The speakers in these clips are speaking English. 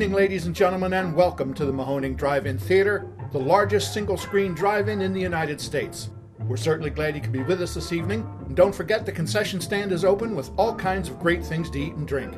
evening, ladies and gentlemen, and welcome to the Mahoning Drive-In Theater, the largest single-screen drive-in in the United States. We're certainly glad you could be with us this evening, and don't forget the concession stand is open with all kinds of great things to eat and drink.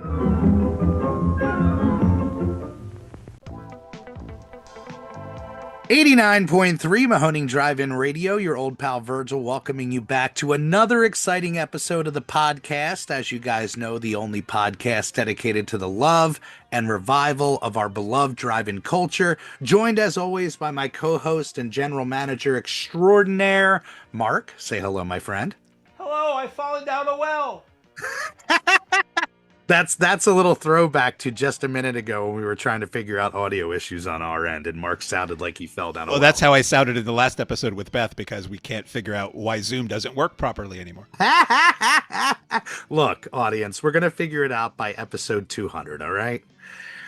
89.3 Mahoning Drive-In Radio, your old pal Virgil welcoming you back to another exciting episode of the podcast. As you guys know, the only podcast dedicated to the love and revival of our beloved drive-in culture. Joined as always by my co-host and general manager extraordinaire, Mark. Say hello, my friend. Hello, I've fallen down a well. That's a little throwback to just a minute ago when we were trying to figure out audio issues on our end, and Mark sounded like he fell down a well. Well, that's how I sounded in the last episode with Beth, because we can't figure out why Zoom doesn't work properly anymore. Look, audience, we're going to figure it out by episode 200, all right?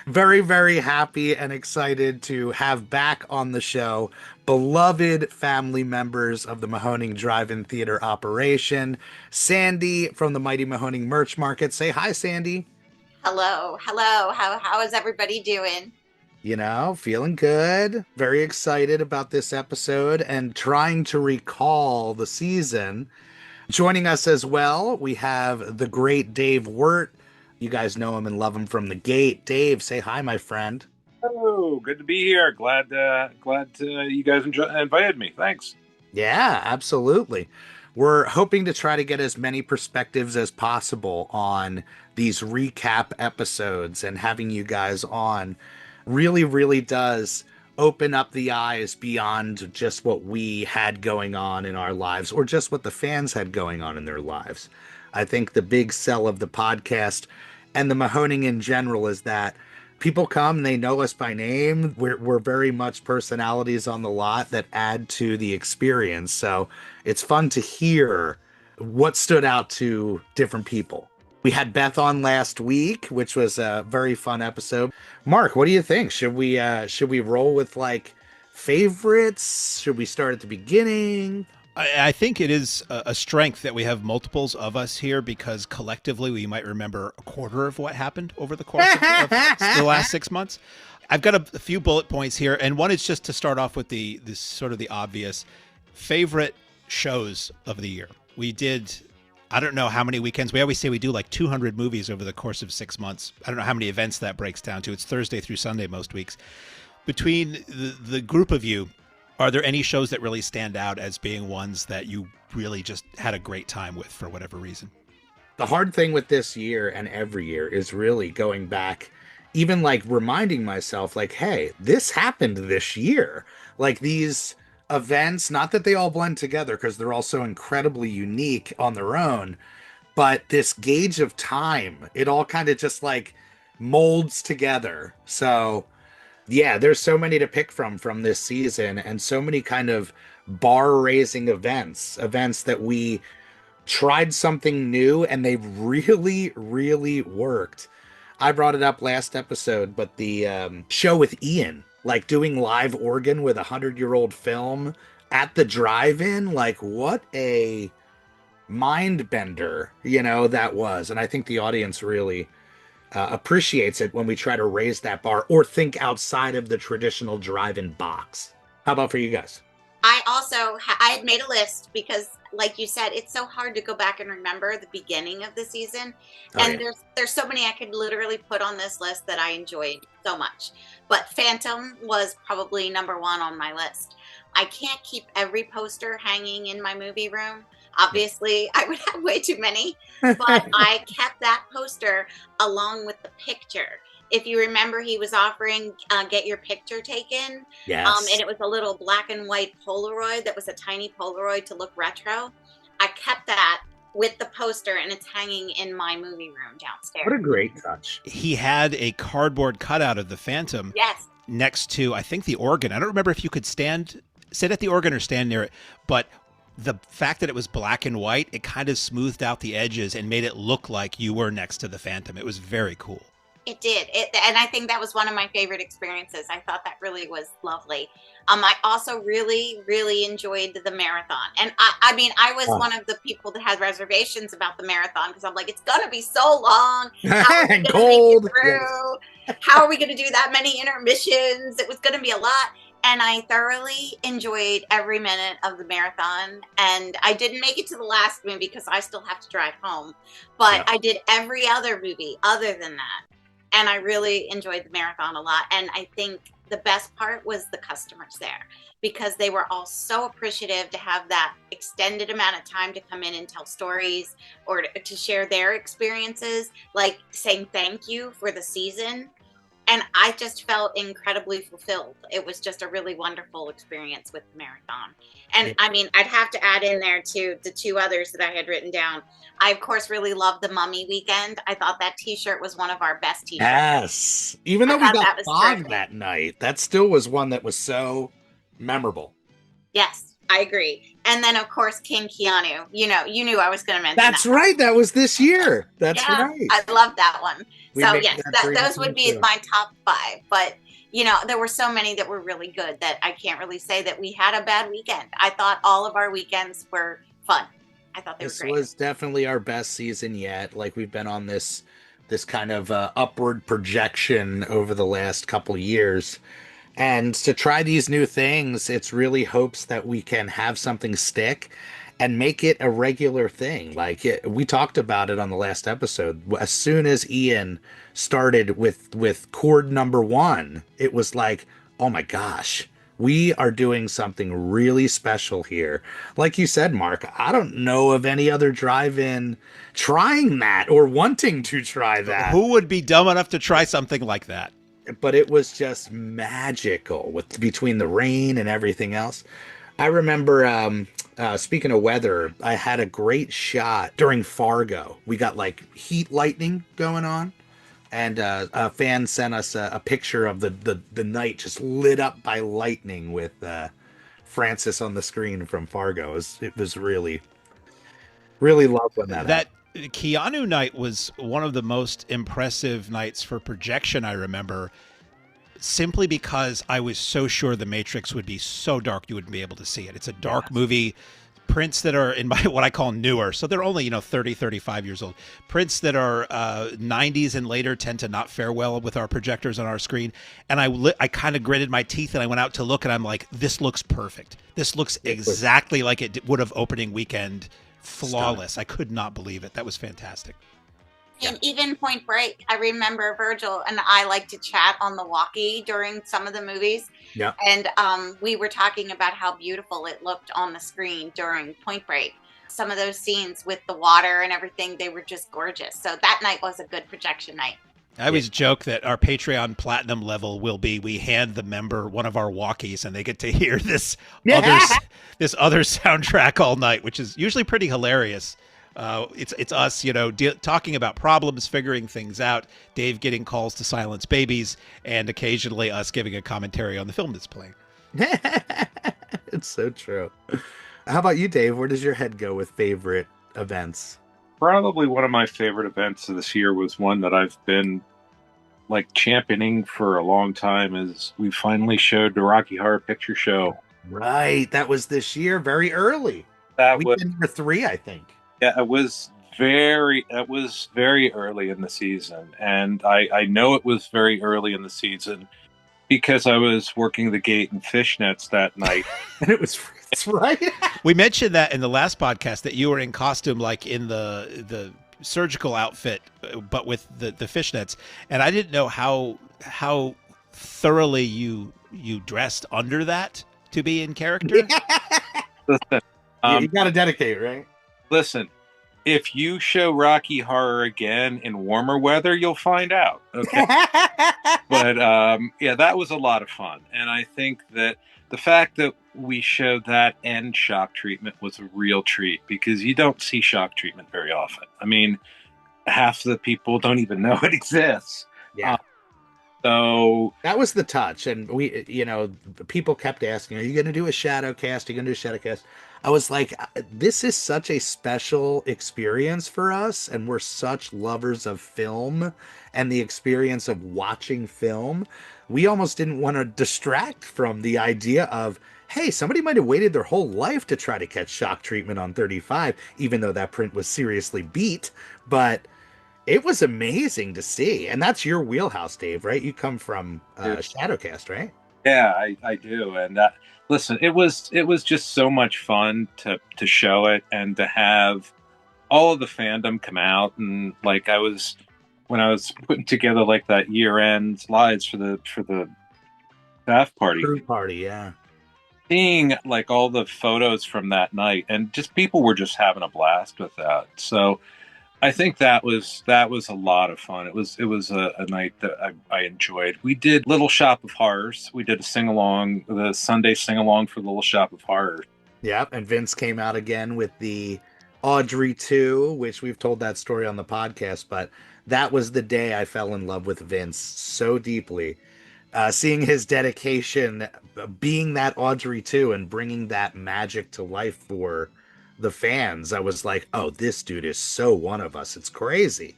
Very, very happy and excited to have back on the show beloved family members of the Mahoning Drive-In Theater operation. Sandy from the Mighty Mahoning Merch Market. Say hi, Sandy. Hello. How is everybody doing? You know, feeling good. Very excited about this episode and trying to recall the season. Joining us as well, we have the great Dave Wirt. You guys know him and love him from the gate. Dave, say hi, my friend. Oh, good to be here. Glad you guys invited me. Thanks. Yeah, absolutely. We're hoping to try to get as many perspectives as possible on these recap episodes, and having you guys on really, really does open up the eyes beyond just what we had going on in our lives or just what the fans had going on in their lives. I think the big sell of the podcast and the Mahoning in general is that people come and they know us by name. We're very much personalities on the lot that add to the experience. So it's fun to hear what stood out to different people. We had Beth on last week, which was a very fun episode. Mark, what do you think? Should we roll with like favorites? Should we start at the beginning? I think it is a strength that we have multiples of us here, because collectively we might remember a quarter of what happened over the course of the last 6 months. I've got a few bullet points here, and one is just to start off with this sort of the obvious favorite shows of the year. We did, I don't know how many weekends. We always say we do like 200 movies over the course of 6 months. I don't know how many events that breaks down to. It's Thursday through Sunday most weeks. Between the group of you, are there any shows that really stand out as being ones that you really just had a great time with for whatever reason? The hard thing with this year and every year is really going back, even like reminding myself like, hey, this happened this year. Like these events, not that they all blend together because they're all so incredibly unique on their own, but this gauge of time, it all kind of just like molds together. So yeah, there's so many to pick from this season, and so many kind of bar-raising events that we tried something new and they really, really worked. I brought it up last episode, but the show with Ian, like doing live organ with 100-year-old film at the drive-in, like what a mind bender, that was. And I think the audience really appreciates it when we try to raise that bar or think outside of the traditional drive-in box. How about for you guys? I had made a list because, like you said, it's so hard to go back and remember the beginning of the season. And there's so many I could literally put on this list that I enjoyed so much. But Phantom was probably number one on my list. I can't keep every poster hanging in my movie room. Obviously, I would have way too many, but I kept that poster along with the picture. If you remember, he was offering get your picture taken. Yes. And it was a little black and white Polaroid that was a tiny Polaroid to look retro. I kept that with the poster, and it's hanging in my movie room downstairs. What a great touch. He had a cardboard cutout of the Phantom next to, I think, the organ. I don't remember if you could sit at the organ or stand near it, but the fact that it was black and white, it kind of smoothed out the edges and made it look like you were next to the Phantom. It was very cool. It did. And I think that was one of my favorite experiences. I thought that really was lovely. I also really, really enjoyed the marathon. And I mean, I was one of the people that had reservations about the marathon because I'm like, it's going to be so long. How are we And going to cold. make it through? Yes. How are we going to do that many intermissions? It was going to be a lot. And I thoroughly enjoyed every minute of the marathon. And I didn't make it to the last movie because I still have to drive home. But I did every other movie other than that. And I really enjoyed the marathon a lot. And I think the best part was the customers there, because they were all so appreciative to have that extended amount of time to come in and tell stories or to share their experiences, like saying thank you for the season. And I just felt incredibly fulfilled. It was just a really wonderful experience with the marathon. And I mean, I'd have to add in there too, the two others that I had written down. I, of course, really loved the Mummy Weekend. I thought that t-shirt was one of our best t-shirts. Yes. Even though we got fog that night, that still was one that was so memorable. Yes, I agree. And then, of course, King Keanu. You knew I was going to mention That's right. That was this year. That's right. I love that one. So, yes, those would be my top 5. But, there were so many that were really good that I can't really say that we had a bad weekend. I thought all of our weekends were fun. I thought they were great. This was definitely our best season yet. Like, we've been on this kind of upward projection over the last couple years. And to try these new things, it's really hopes that we can have something stick and make it a regular thing. Like we talked about it on the last episode. As soon as Ian started with chord number 1, it was like, oh my gosh, we are doing something really special here. Like you said, Mark, I don't know of any other drive-in trying that or wanting to try that. Who would be dumb enough to try something like that? But it was just magical between the rain and everything else. I remember, speaking of weather, I had a great shot during Fargo. We got like heat lightning going on, and a fan sent us a picture of the night just lit up by lightning with Francis on the screen from Fargo. It was really, really loved when that happened. Keanu night was one of the most impressive nights for projection I remember, simply because I was so sure the Matrix would be so dark you wouldn't be able to see it. It's a dark movie. Prints that are in what I call newer, so they're only 30, 35 years old. Prints that are 90s and later tend to not fare well with our projectors on our screen. And I kind of gritted my teeth and I went out to look, and I'm like, this looks perfect. This looks exactly like it would have opening weekend. Flawless. I could not believe it. That was fantastic. And even Point Break, I remember Virgil and I like to chat on the walkie during some of the movies. Yeah. And we were talking about how beautiful it looked on the screen during Point Break. Some of those scenes with the water and everything, they were just gorgeous. So that night was a good projection night. I always joke that our Patreon platinum level will be we hand the member one of our walkies and they get to hear this other soundtrack all night, which is usually pretty hilarious. It's us, talking about problems, figuring things out, Dave getting calls to silence babies, and occasionally us giving a commentary on the film that's playing. It's so true. How about you, Dave? Where does your head go with favorite events? Probably one of my favorite events of this year was one that I've been championing for a long time. Is we finally showed the Rocky Horror Picture Show. Right, that was this year, very early. That was number 3, I think. Yeah, it was very early in the season, and I know it was very early in the season because I was working the gate in fishnets that night. And it was right. We mentioned that in the last podcast that you were in costume, like in the surgical outfit, but with the fishnets, and I didn't know how thoroughly you dressed under that to be in character. Listen, you got to dedicate, right? Listen, if you show Rocky Horror again in warmer weather, you'll find out. Okay. But that was a lot of fun. And I think that the fact that we showed that and shock treatment was a real treat, because you don't see shock treatment very often. I mean, half the people don't even know it exists. Yeah. So that was the touch. And we, people kept asking, are you going to do a shadow cast? Are you going to do a shadow cast? I was like, this is such a special experience for us, and we're such lovers of film and the experience of watching film. We almost didn't want to distract from the idea of, hey, somebody might have waited their whole life to try to catch shock treatment on 35, even though that print was seriously beat. But it was amazing to see. And that's your wheelhouse, Dave, right? You come from Shadowcast, right? Yeah, I do. And listen, it was just so much fun to show it and to have all of the fandom come out. And like when I was putting together like that year end slides for the staff party, Crew party, yeah. seeing like all the photos from that night, and just people were just having a blast with that. So I think that was a lot of fun. It was a night that I enjoyed. We did Little Shop of Horrors. We did a sing along, the Sunday sing along for Little Shop of Horrors. Yeah, and Vince came out again with the Audrey 2, which we've told that story on the podcast, but that was the day I fell in love with Vince so deeply. Seeing his dedication, being that Audrey 2 and bringing that magic to life for the fans, I was like, oh, this dude is so one of us. It's crazy.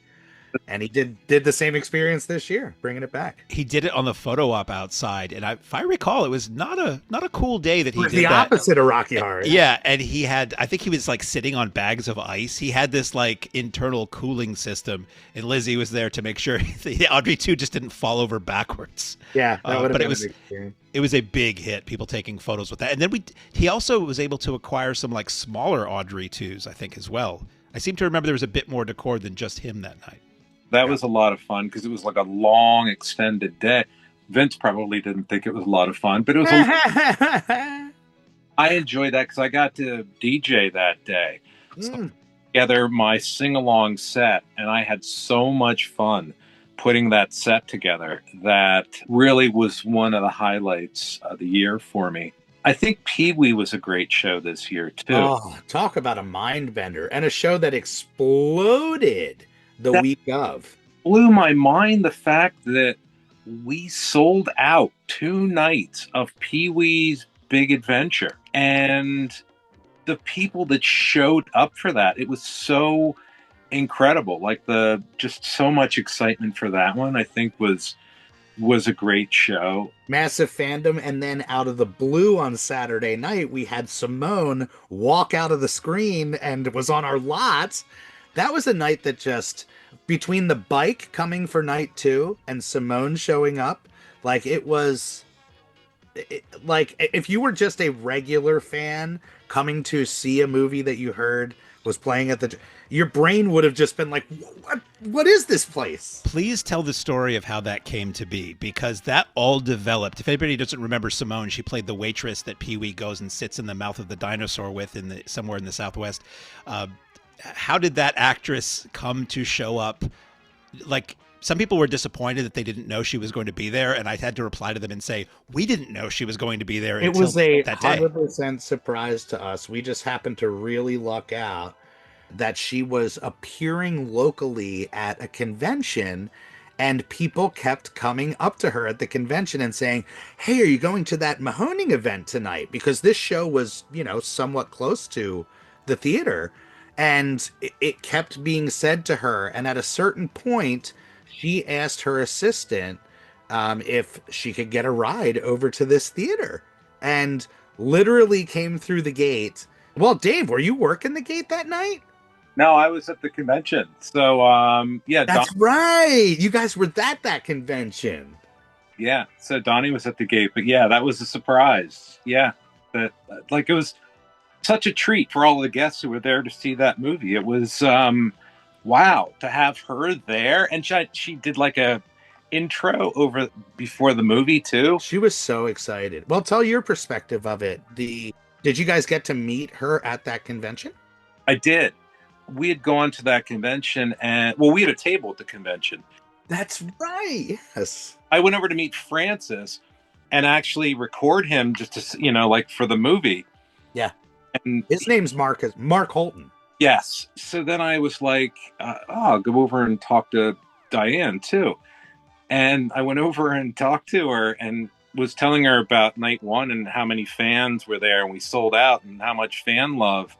And he did the same experience this year, bringing it back. He did it on the photo op outside, and if I recall, it was not a cool day that he did the that. Opposite of Rocky Horror. Yeah, and I think he was like sitting on bags of ice. He had this like internal cooling system, and Lizzie was there to make sure the Audrey 2 just didn't fall over backwards. Yeah, that would have been a big experience. It was a big hit. People taking photos with that, and then he also was able to acquire some like smaller Audrey 2s, I think, as well. I seem to remember there was a bit more decor than just him that night. That was a lot of fun because it was like a long, extended day. Vince probably didn't think it was a lot of fun, but it was. I enjoyed that because I got to DJ that day. So together my sing-along set, and I had so much fun putting that set together. That really was one of the highlights of the year for me. I think Pee-wee was a great show this year, too. Oh, talk about a mind bender and a show that exploded the week of. Blew my mind the fact that we sold out 2 nights of Pee-wee's Big Adventure, and the people that showed up for that, it was so incredible. Like just so much excitement for that one, I think was a great show. Massive fandom. And then out of the blue on Saturday night, we had Simone walk out of the screen and was on our lots. That was a night that just, between the bike coming for night 2 and Simone showing up, like it was, like if you were just a regular fan coming to see a movie that you heard was playing at your brain would have just been like, what is this place? Please tell the story of how that came to be, because that all developed. If anybody doesn't remember Simone, she played the waitress that Pee-wee goes and sits in the mouth of the dinosaur with somewhere in the Southwest. How did that actress come to show up? Like, some people were disappointed that they didn't know she was going to be there, and I had to reply to them and say, we didn't know she was going to be there until that day. It was a 100% surprise to us. We just happened to really luck out that she was appearing locally at a convention, and people kept coming up to her at the convention and saying, hey, are you going to that Mahoning event tonight? Because this show was, somewhat close to the theater. And it kept being said to her. And at a certain point, she asked her assistant if she could get a ride over to this theater, and literally came through the gate. Well, Dave, were you working the gate that night? No, I was at the convention. So, yeah. That's right. You guys were at that convention. Yeah. So Donnie was at the gate. But yeah, that was a surprise. Yeah. It was such a treat for all the guests who were there to see that movie. It was wow to have her there, and she did like a intro before the movie too. She was so excited. Well, tell your perspective of it. Did you guys get to meet her at that convention? I did. We had gone to that convention, and we had a table at the convention. That's right. Yes. I went over to meet Francis and actually record him just to, like for the movie. Yeah. And his name's Mark Holton. Yes. So then I was like, I'll go over and talk to Diane too. And I went over and talked to her, and was telling her about night one and how many fans were there, and we sold out, and how much fan love.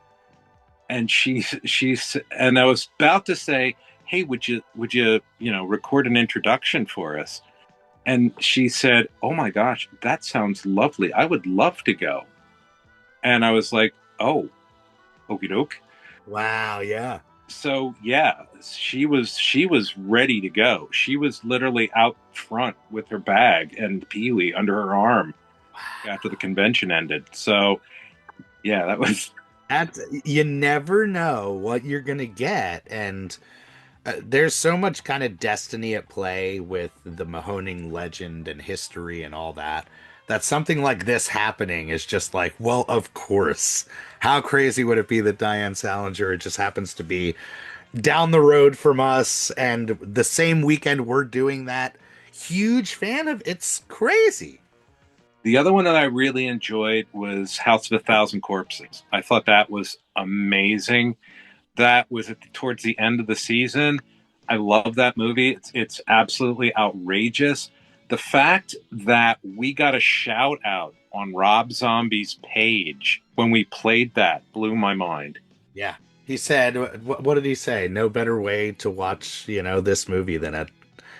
And she's and I was about to say, "Hey, would you record an introduction for us?" And she said, "Oh my gosh, that sounds lovely. I would love to go." And I was like, "Oh, okie doke." Wow, yeah. So yeah, she was ready to go. She was literally out front with her bag and Pee-wee under her arm after the convention ended. So yeah, that was. That you never know what you're gonna get, and there's so much kind of destiny at play with the Mahoning legend and history and all that. That something like this happening is just like, well, of course. How crazy would it be that Diane Salinger, it just happens to be down the road from us and the same weekend we're doing that? Huge fan of it's crazy. The other one that I really enjoyed was House of a Thousand Corpses. I thought that was amazing. That was towards the end of the season. I love that movie. It's absolutely outrageous. The fact that we got a shout out on Rob Zombie's page when we played that blew my mind. Yeah. He said, what did he say? No better way to watch, this movie than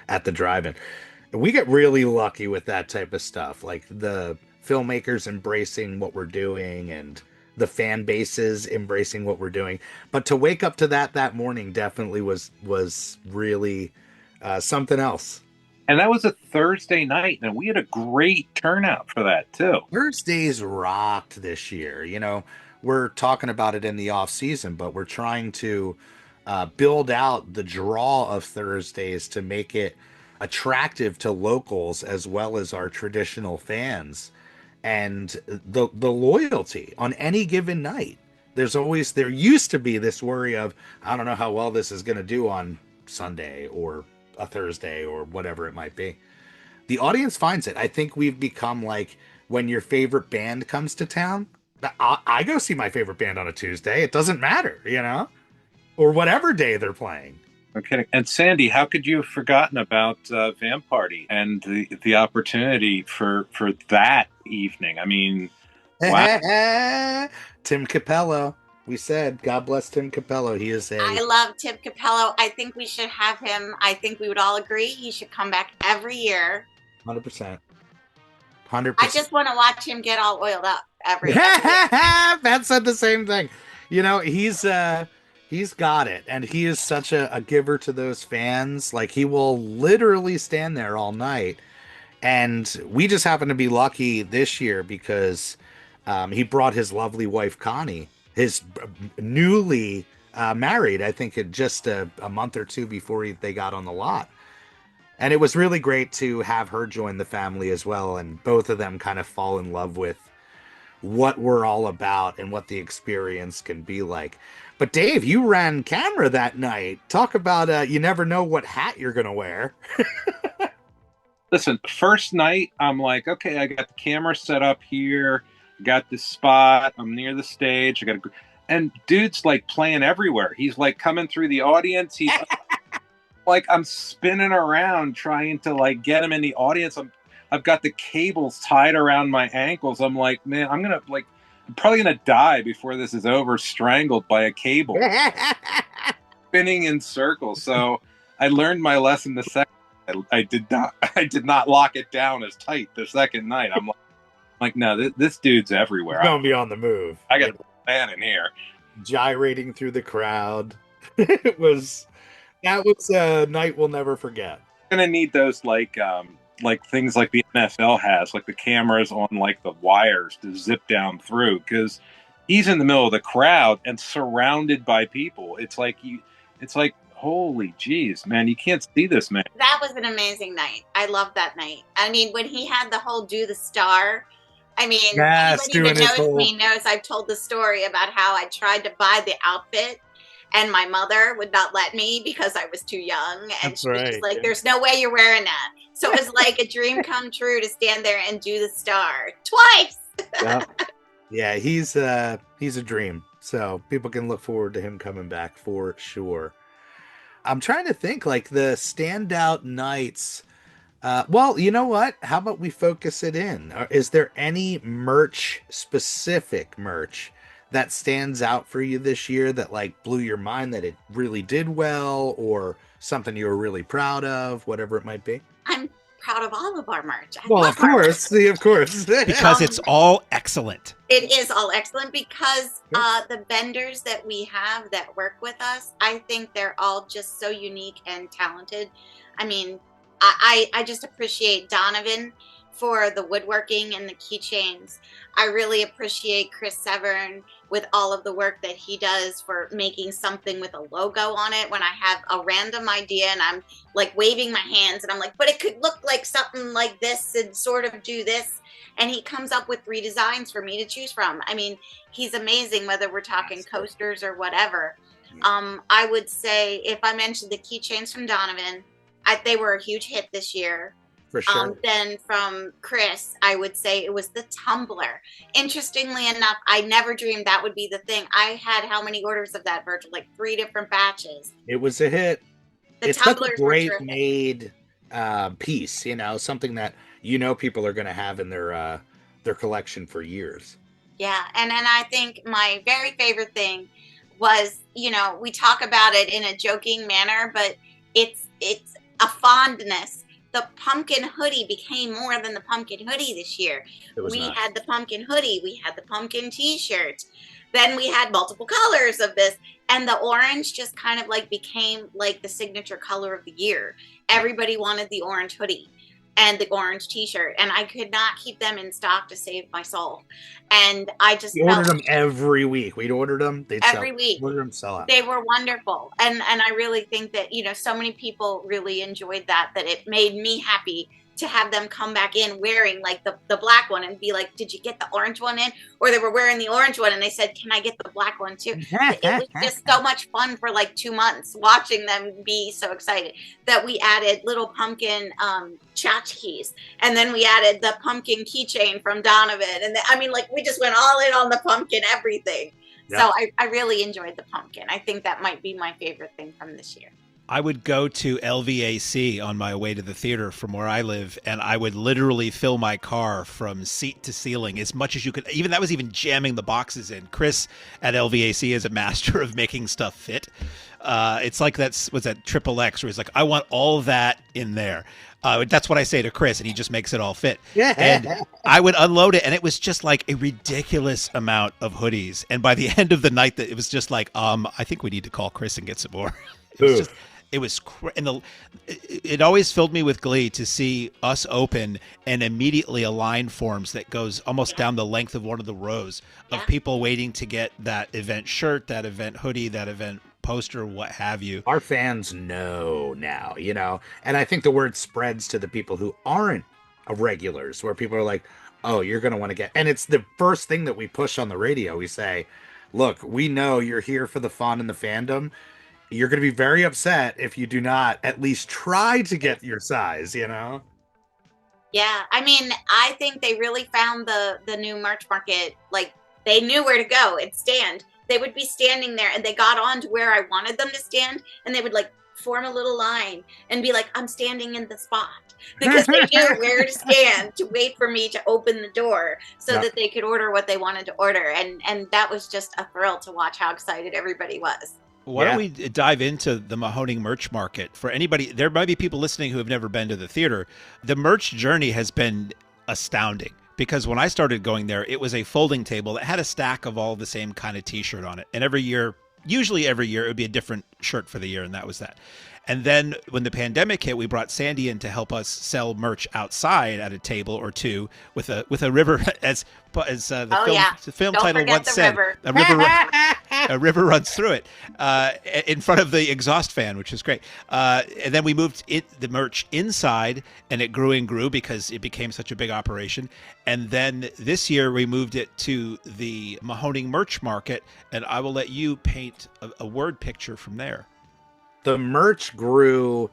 at the drive-in. We get really lucky with that type of stuff, like the filmmakers embracing what we're doing and the fan bases embracing what we're doing. But to wake up to that morning definitely was really something else. And that was a Thursday night, and we had a great turnout for that too. Thursdays rocked this year. We're talking about it in the off season, but we're trying to build out the draw of Thursdays to make it attractive to locals as well as our traditional fans, and the loyalty on any given night. There used to be this worry of, I don't know how well this is going to do on Sunday or a Thursday or whatever it might be. The audience finds it. I think we've become like when your favorite band comes to town. I go see my favorite band on a Tuesday. It doesn't matter, or whatever day they're playing. Okay. And Sandy, how could you have forgotten about Vamp Party and the opportunity for that evening? I mean, wow. Tim Capello. We said, God bless Tim Capello. He is I love Tim Capello. I think we should have him. I think we would all agree he should come back every year. 100%. I just want to watch him get all oiled up every year. Pat said the same thing. He's got it, and he is such a giver to those fans. Like, he will literally stand there all night. And we just happen to be lucky this year because he brought his lovely wife Connie, his newly married, I think just a month or two before they got on the lot. And it was really great to have her join the family as well, and both of them kind of fall in love with what we're all about and what the experience can be like. But Dave, you ran camera that night. Talk about you never know what hat you're going to wear. Listen, first night, I'm like, okay, I got the camera set up here, got this spot, I'm near the stage, and dude's like playing everywhere. He's like coming through the audience. He's like, I'm spinning around trying to like get him in the audience. I've got the cables tied around my ankles. I'm like, man, I'm probably gonna die before this is over, strangled by a cable, spinning in circles. So I learned my lesson the second. I did not lock it down as tight the second night. I'm like, no, this dude's everywhere. He's gonna be on the move. I got a man in here, gyrating through the crowd. That was a night we'll never forget. I'm gonna need those like things like the NFL has, like the cameras on like the wires to zip down through, because he's in the middle of the crowd and surrounded by people. It's like holy jeez, man, you can't see this man. That was an amazing night. I love that night. I mean, when he had the whole do the star, I mean, yes, anybody that knows me knows I've told the story about how I tried to buy the outfit and my mother would not let me because I was too young. And that's she was right. just like, there's no way you're wearing that. So it was like a dream come true to stand there and do the star twice. Yeah, he's a dream. So people can look forward to him coming back for sure. I'm trying to think, like, the standout nights Well, you know what? How about we focus it in? Is there any specific merch that stands out for you this year that like blew your mind that it really did well, or something you were really proud of, whatever it might be? I'm proud of all of our merch. I Well, love of our course, see, of course. Because it's all excellent. It is all excellent because the vendors that we have that work with us, I think they're all just so unique and talented. I mean, I just appreciate Donovan for the woodworking and the keychains. I really appreciate Chris Severn with all of the work that he does for making something with a logo on it. When I have a random idea and I'm like waving my hands and I'm like, but it could look like something like this and sort of do this. And he comes up with 3 designs for me to choose from. I mean, he's amazing, whether we're talking coasters or whatever. I would say if I mentioned the keychains from Donovan, they were a huge hit this year. For sure. Then from Chris, I would say it was the tumbler. Interestingly enough, I never dreamed that would be the thing. I had how many orders of that, Virgil? Like 3 different batches. It was a hit. It's such a great made piece, you know, something that people are going to have in their collection for years. Yeah, and then I think my very favorite thing was, we talk about it in a joking manner, but it's a fondness. The pumpkin hoodie became more than the pumpkin hoodie this year. We had the pumpkin hoodie, we had the pumpkin t-shirt, then we had multiple colors of this, and the orange just kind of like became like the signature color of the year. Everybody wanted the orange hoodie and the orange t-shirt, and I could not keep them in stock to save my soul. And I just ordered them every week. We'd order them. They'd every week. Order them, sell out. They were wonderful, and I really think that so many people really enjoyed that it made me happy to have them come back in wearing like the black one and be like, did you get the orange one in? Or they were wearing the orange one and they said, can I get the black one too? It was just so much fun for like 2 months watching them be so excited that we added little pumpkin tchotchkes, and then we added the pumpkin keychain from Donovan, and we just went all in on the pumpkin everything. Yep. So I really enjoyed the pumpkin. I think that might be my favorite thing from this year. I would go to LVAC on my way to the theater from where I live, and I would literally fill my car from seat to ceiling as much as you could. That was even jamming the boxes in. Chris at LVAC is a master of making stuff fit. It's like that Triple X, where he's like, I want all that in there. That's what I say to Chris, and he just makes it all fit. Yeah. And I would unload it, and it was just like a ridiculous amount of hoodies. And by the end of the night, it was just like, I think we need to call Chris and get some more. It always filled me with glee to see us open and immediately a line forms that goes almost down the length of one of the rows of people waiting to get that event shirt, that event hoodie, that event poster, what have you. Our fans know now, and I think the word spreads to the people who aren't regulars, where people are like, oh, you're going to want to get, and it's the first thing that we push on the radio. We say, look, we know you're here for the fun and the fandom. You're going to be very upset if you do not at least try to get your size, Yeah, I think they really found the new merch market. Like, they knew where to go and stand. They would be standing there, and they got on to where I wanted them to stand, and they would like form a little line and be like, I'm standing in the spot, because they knew where to stand to wait for me to open the door so that they could order what they wanted to order. And that was just a thrill to watch how excited everybody was. Why don't we dive into the Mahoning merch market? For anybody, there might be people listening who have never been to the theater. The merch journey has been astounding, because when I started going there, it was a folding table that had a stack of all the same kind of t-shirt on it. And usually every year, it would be a different shirt for the year, and that was that. And then when the pandemic hit, we brought Sandy in to help us sell merch outside at a table or two with a river, as the film Don't title once said. River. A river runs through it in front of the exhaust fan, which is great. And then we moved the merch inside, and it grew and grew because it became such a big operation. And then this year we moved it to the Mahoning merch market, and I will let you paint a word picture from there. The merch grew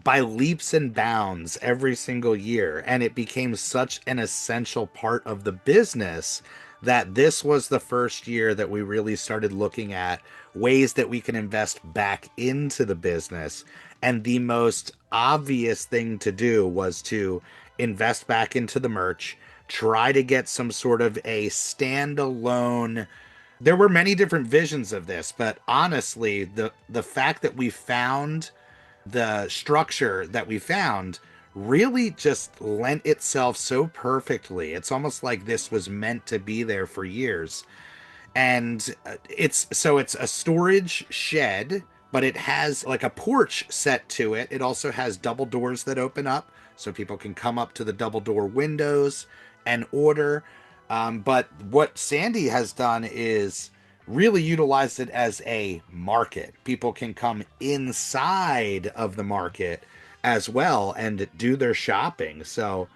by leaps and bounds every single year, and it became such an essential part of the business that this was the first year that we really started looking at ways that we can invest back into the business And the most obvious thing to do was to invest back into the merch, try to get some sort of a standalone. There were many different visions of this, but honestly, the fact that we found the structure that we found really just lent itself so perfectly. It's almost like this was meant to be there for years. And it's a storage shed, but it has like a porch set to it. It also has double doors that open up so people can come up to the double door windows and order. But what Sandy has done is really utilized it as a market. People can come inside of the market as well and do their shopping. So,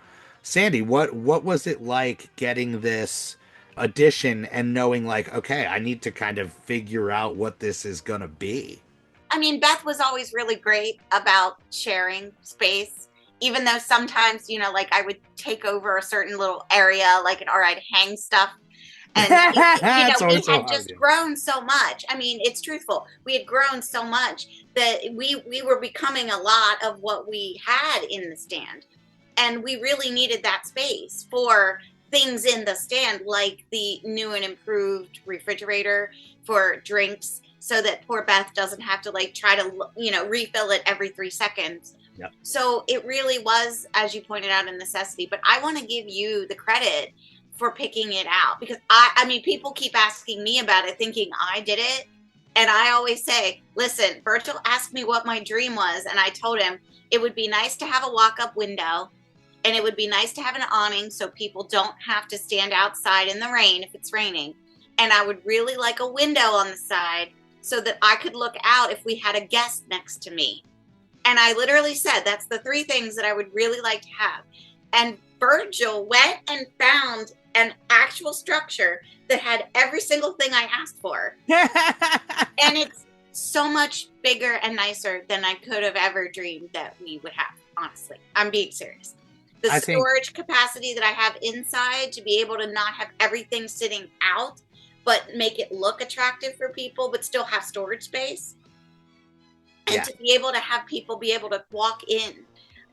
Sandy, what was it like getting this addition and knowing like, okay, I need to kind of figure out what this is gonna be? I mean, Beth was always really great about sharing space, even though sometimes, like I would take over a certain little area, or I'd hang stuff. And, we had just grown so much. I mean, it's truthful. We had grown so much that we were becoming a lot of what we had in the stand. And we really needed that space for things in the stand, like the new and improved refrigerator for drinks, so that poor Beth doesn't have to try to, refill it every 3 seconds. Yep. So it really was, as you pointed out, a necessity. But I want to give you the credit for picking it out, because I mean, people keep asking me about it thinking I did it. And I always say, listen, Virgil asked me what my dream was. And I told him it would be nice to have a walk-up window, and it would be nice to have an awning so people don't have to stand outside in the rain if it's raining. And I would really like a window on the side so that I could look out if we had a guest next to me. And I literally said, that's the 3 things that I would really like to have. And Virgil went and found an actual structure that had every single thing I asked for. And it's so much bigger and nicer than I could have ever dreamed that we would have, honestly. I'm being serious. The storage capacity that I have inside, to be able to not have everything sitting out, but make it look attractive for people, but still have storage space. And to be able to have people be able to walk in.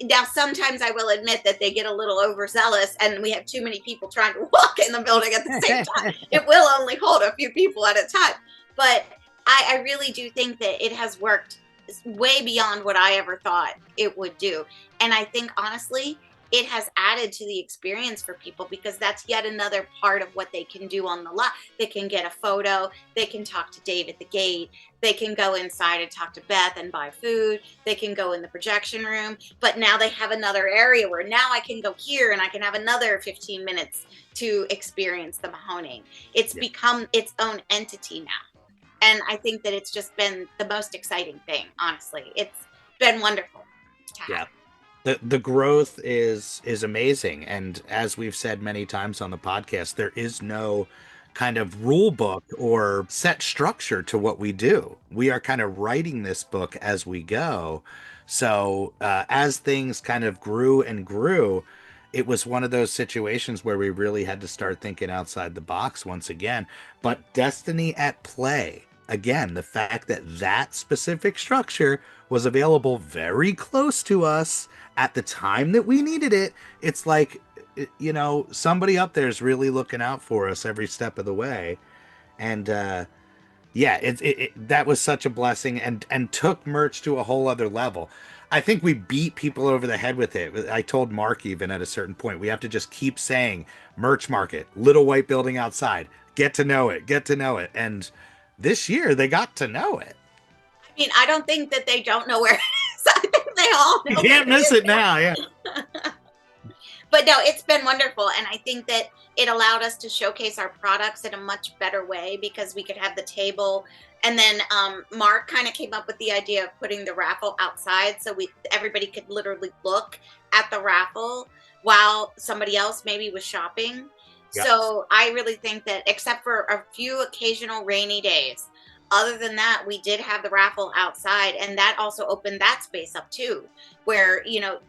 Now, sometimes I will admit that they get a little overzealous and we have too many people trying to walk in the building at the same time. It will only hold a few people at a time. But I really do think that it has worked way beyond what I ever thought it would do. And I think, honestly, it has added to the experience for people, because that's yet another part of what they can do on the lot. They can get a photo. They can talk to Dave at the gate. They can go inside and talk to Beth and buy food. They can go in the projection room. But now they have another area where now I can go here and I can have another 15 minutes to experience the Mahoning. It's become its own entity now. And I think that it's just been the most exciting thing, honestly. It's been wonderful to have. Yeah. The growth is amazing. And as we've said many times on the podcast, there is no kind of rule book or set structure to what we do. We are kind of writing this book as we go. So as things kind of grew and grew, it was one of those situations where we really had to start thinking outside the box once again. But destiny at play. Again, the fact that that specific structure was available very close to us at the time that we needed it, it's like, somebody up there is really looking out for us every step of the way. And that was such a blessing and took merch to a whole other level. I think we beat people over the head with it. I told Mark even at a certain point, we have to just keep saying merch market, little white building outside, get to know it. And this year they got to know it. I mean, I don't think that they don't know where it is. I think they all know. You can't miss it now, yeah. But no, it's been wonderful. And I think that it allowed us to showcase our products in a much better way, because we could have the table. And then Mark kind of came up with the idea of putting the raffle outside, so everybody could literally look at the raffle while somebody else maybe was shopping. Yep. So I really think that, except for a few occasional rainy days, other than that, we did have the raffle outside, and that also opened that space up too, where,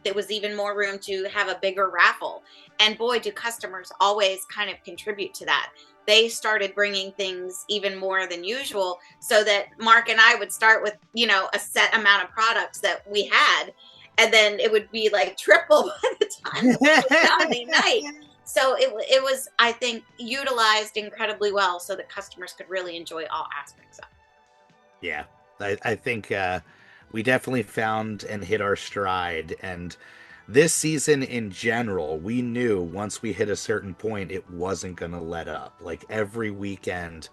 there was even more room to have a bigger raffle. And boy, do customers always kind of contribute to that. they started bringing things even more than usual, so that Mark and I would start with, a set amount of products that we had, and then it would be like triple by the time it was Sunday night. So it was, I think, utilized incredibly well so that customers could really enjoy all aspects of it. Yeah, I think we definitely found and hit our stride. And this season in general, we knew once we hit a certain point, it wasn't going to let up. Like every weekend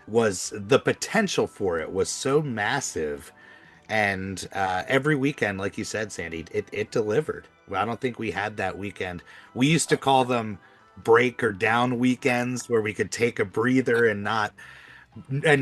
was, the potential for it was so massive. And every weekend, like you said, Sandy, it delivered. I don't think we had that weekend. We used to call them break or down weekends, where we could take a breather and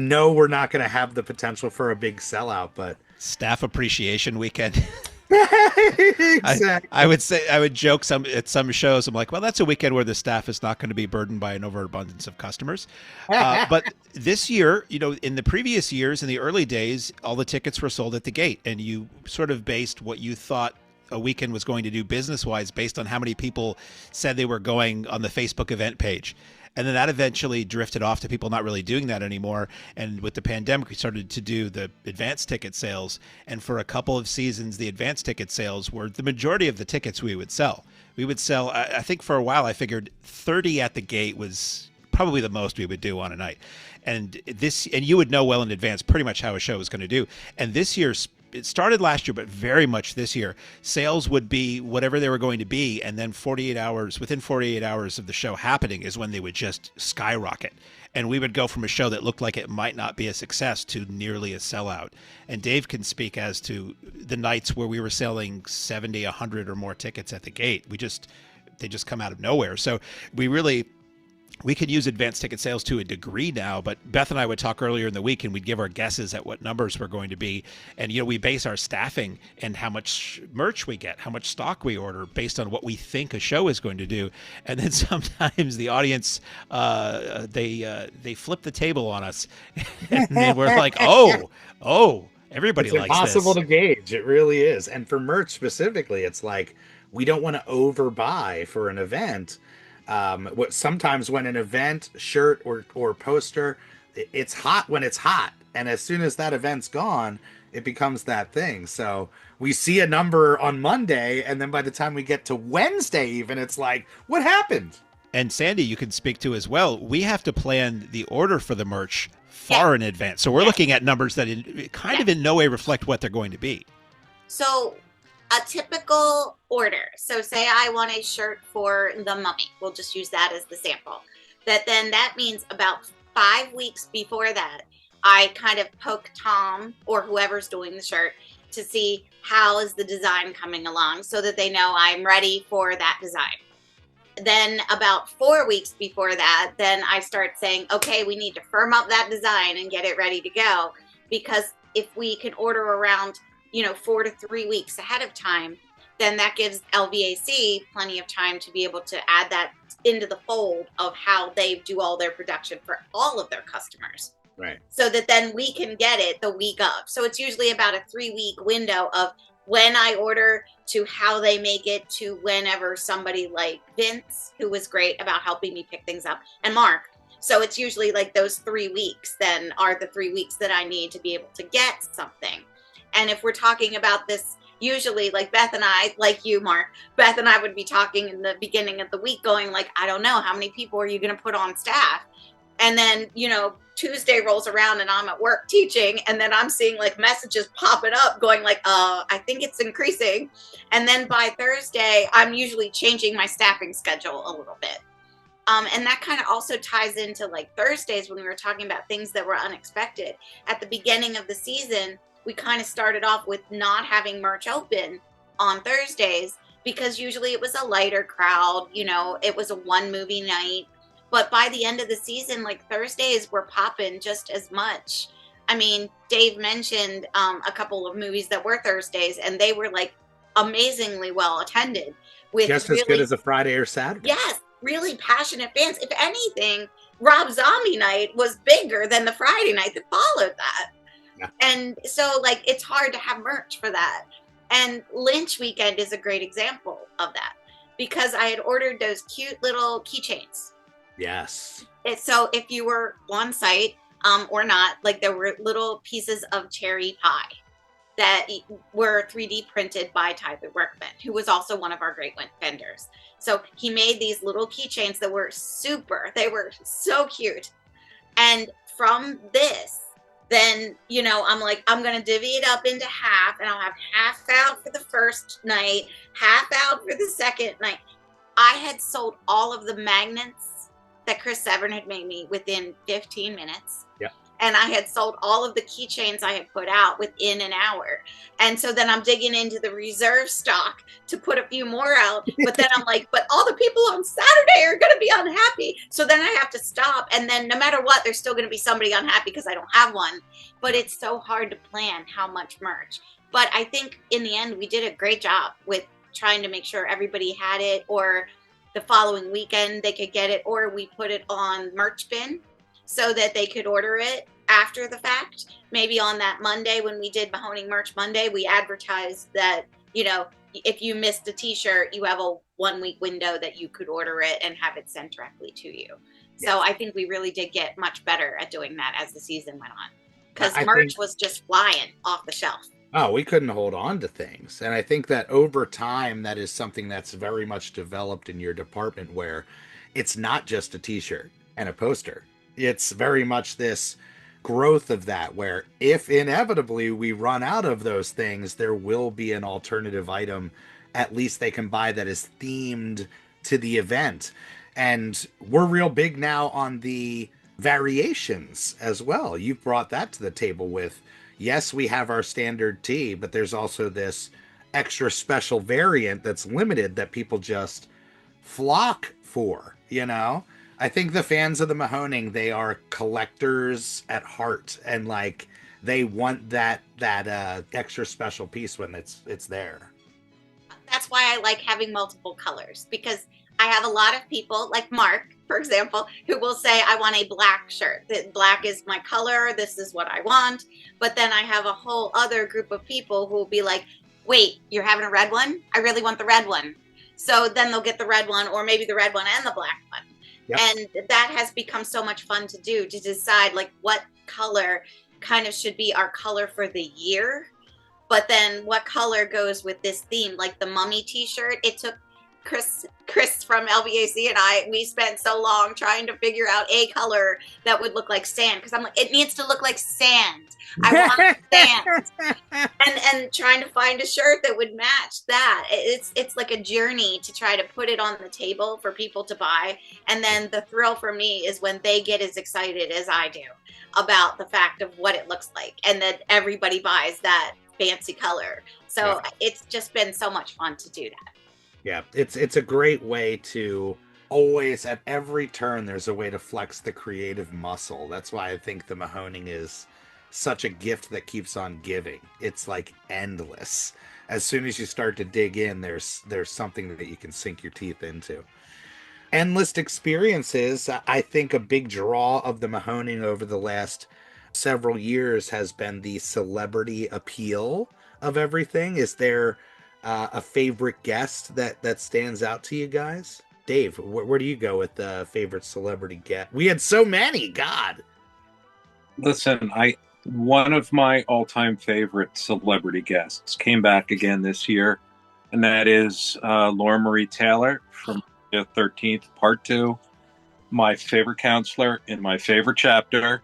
know we're not going to have the potential for a big sellout. But Staff appreciation weekend. exactly. I would joke at some shows, I'm like, well, that's a weekend where the staff is not going to be burdened by an overabundance of customers. But this year, in the previous years, in the early days, all the tickets were sold at the gate, and you sort of based what you thought a weekend was going to do business-wise based on how many people said they were going on the Facebook event page. And then that eventually drifted off to people not really doing that anymore. And with the pandemic, we started to do the advance ticket sales. And for a couple of seasons, the advance ticket sales were the majority of the tickets we would sell. We would sell, I think for a while, I figured 30 at the gate was probably the most we would do on a night. And you would know well in advance pretty much how a show was going to do. And this year, it started last year, but very much this year, sales would be whatever they were going to be. And then within 48 hours of the show happening is when they would just skyrocket. And we would go from a show that looked like it might not be a success to nearly a sellout. And Dave can speak as to the nights where we were selling 70, 100 or more tickets at the gate. They just come out of nowhere. So we could use advanced ticket sales to a degree now, but Beth and I would talk earlier in the week and we'd give our guesses at what numbers we're going to be. And, we base our staffing and how much merch we get, how much stock we order based on what we think a show is going to do. And then sometimes the audience, they flip the table on us and then we're like, oh, everybody it's likes this. It's impossible to gauge. It really is. And for merch specifically, it's like, we don't want to overbuy for an event. Sometimes when an event shirt or poster, it's hot when it's hot, and as soon as that event's gone, it becomes that thing. So we see a number on Monday, and then by the time we get to Wednesday, even, it's like, what happened? And Sandy, you can speak to as well. We have to plan the order for the merch far in advance, so we're looking at numbers that in no way reflect what they're going to be. So a typical order. So say I want a shirt for the Mummy. We'll just use that as the sample. That means about 5 weeks before that, I kind of poke Tom or whoever's doing the shirt to see how is the design coming along so that they know I'm ready for that design. Then about 4 weeks before that, then I start saying, okay, we need to firm up that design and get it ready to go. Because if we can order around 4 to 3 weeks ahead of time, then that gives LVAC plenty of time to be able to add that into the fold of how they do all their production for all of their customers. Right. So that then we can get it the week of. So it's usually about a 3-week window of when I order to how they make it to whenever somebody like Vince, who was great about helping me pick things up, and Mark. So it's usually like those 3 weeks then are the 3 weeks that I need to be able to get something. And if we're talking about this, usually like Beth and I, like you, Mark, Beth and I would be talking in the beginning of the week going like, I don't know, how many people are you going to put on staff? And then, Tuesday rolls around and I'm at work teaching. And then I'm seeing like messages popping up going like, I think it's increasing. And then by Thursday, I'm usually changing my staffing schedule a little bit. And that kind of also ties into like Thursdays when we were talking about things that were unexpected. At the beginning of the season, we kind of started off with not having merch open on Thursdays because usually it was a lighter crowd, it was a one movie night. But by the end of the season, like Thursdays were popping just as much. I mean, Dave mentioned a couple of movies that were Thursdays and they were like amazingly well attended. With just as good as a Friday or Saturday. Yes, really passionate fans. If anything, Rob Zombie night was bigger than the Friday night that followed that. Yeah. And so like it's hard to have merch for that. And Lynch weekend is a great example of that because I had ordered those cute little keychains. Yes. So if you were on site or not, like there were little pieces of cherry pie that were 3D printed by Tyler Workman, who was also one of our great vendors. So he made these little keychains that were they were so cute. And from this, then, I'm like, I'm going to divvy it up into half, and I'll have half out for the first night, half out for the second night. I had sold all of the magnets that Chris Severn had made me within 15 minutes. Yeah. And I had sold all of the keychains I had put out within an hour. And so then I'm digging into the reserve stock to put a few more out. But then I'm like, but all the people on Saturday are going to be unhappy. So then I have to stop. And then no matter what, there's still going to be somebody unhappy because I don't have one. But it's so hard to plan how much merch. But I think in the end, we did a great job with trying to make sure everybody had it, or the following weekend they could get it, or we put it on Merch Bin so that they could order it after the fact. Maybe on that Monday when we did Mahoning Merch Monday, we advertised that, if you missed a t-shirt, you have a 1 week window that you could order it and have it sent directly to you. Yeah. So I think we really did get much better at doing that as the season went on, because merch was just flying off the shelf. Oh, we couldn't hold on to things. And I think that over time, that is something that's very much developed in your department, where it's not just a t-shirt and a poster. It's very much this growth of that, where if inevitably we run out of those things, there will be an alternative item at least they can buy that is themed to the event. And we're real big now on the variations as well. You've brought that to the table with, yes, we have our standard tee, but there's also this extra special variant that's limited that people just flock for, I think the fans of the Mahoning, they are collectors at heart, and like they want that extra special piece when it's there. That's why I like having multiple colors, because I have a lot of people like Mark, for example, who will say, I want a black shirt. That black is my color. This is what I want. But then I have a whole other group of people who will be like, wait, you're having a red one? I really want the red one. So then they'll get the red one, or maybe the red one and the black one. Yep. And that has become so much fun to do, to decide like what color kind of should be our color for the year. But then what color goes with this theme, like the mummy t-shirt. It took Chris from LVAC and we spent so long trying to figure out a color that would look like sand, because I'm like, it needs to look like sand. I want sand. And trying to find a shirt that would match that. It's like a journey to try to put it on the table for people to buy. And then the thrill for me is when they get as excited as I do about the fact of what it looks like, and that everybody buys that fancy color. So It's just been so much fun to do that. Yeah, it's a great way to always, at every turn, there's a way to flex the creative muscle. That's why I think the Mahoning is such a gift that keeps on giving. It's like endless. As soon as you start to dig in, there's something that you can sink your teeth into. Endless experiences. I think a big draw of the Mahoning over the last several years has been the celebrity appeal of everything. Is there a favorite guest that stands out to you guys? Dave, where do you go with the favorite celebrity guest? We had so many, God. Listen, one of my all-time favorite celebrity guests came back again this year, and that is Laura Marie Taylor from the 13th Part 2, my favorite counselor in my favorite chapter.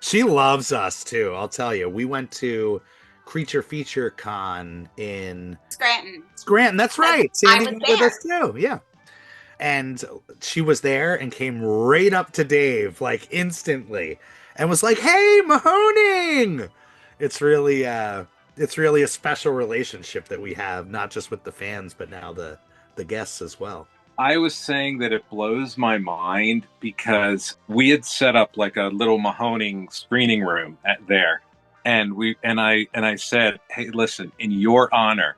She loves us too, I'll tell you. We went to Creature Feature Con in Scranton, that's right. Sandy was with us too, yeah. And she was there and came right up to Dave like instantly and was like, "Hey, Mahoning!" It's really a special relationship that we have, not just with the fans, but now the guests as well. I was saying that it blows my mind because we had set up like a little Mahoning screening room there. And I said, "Hey, listen, in your honor,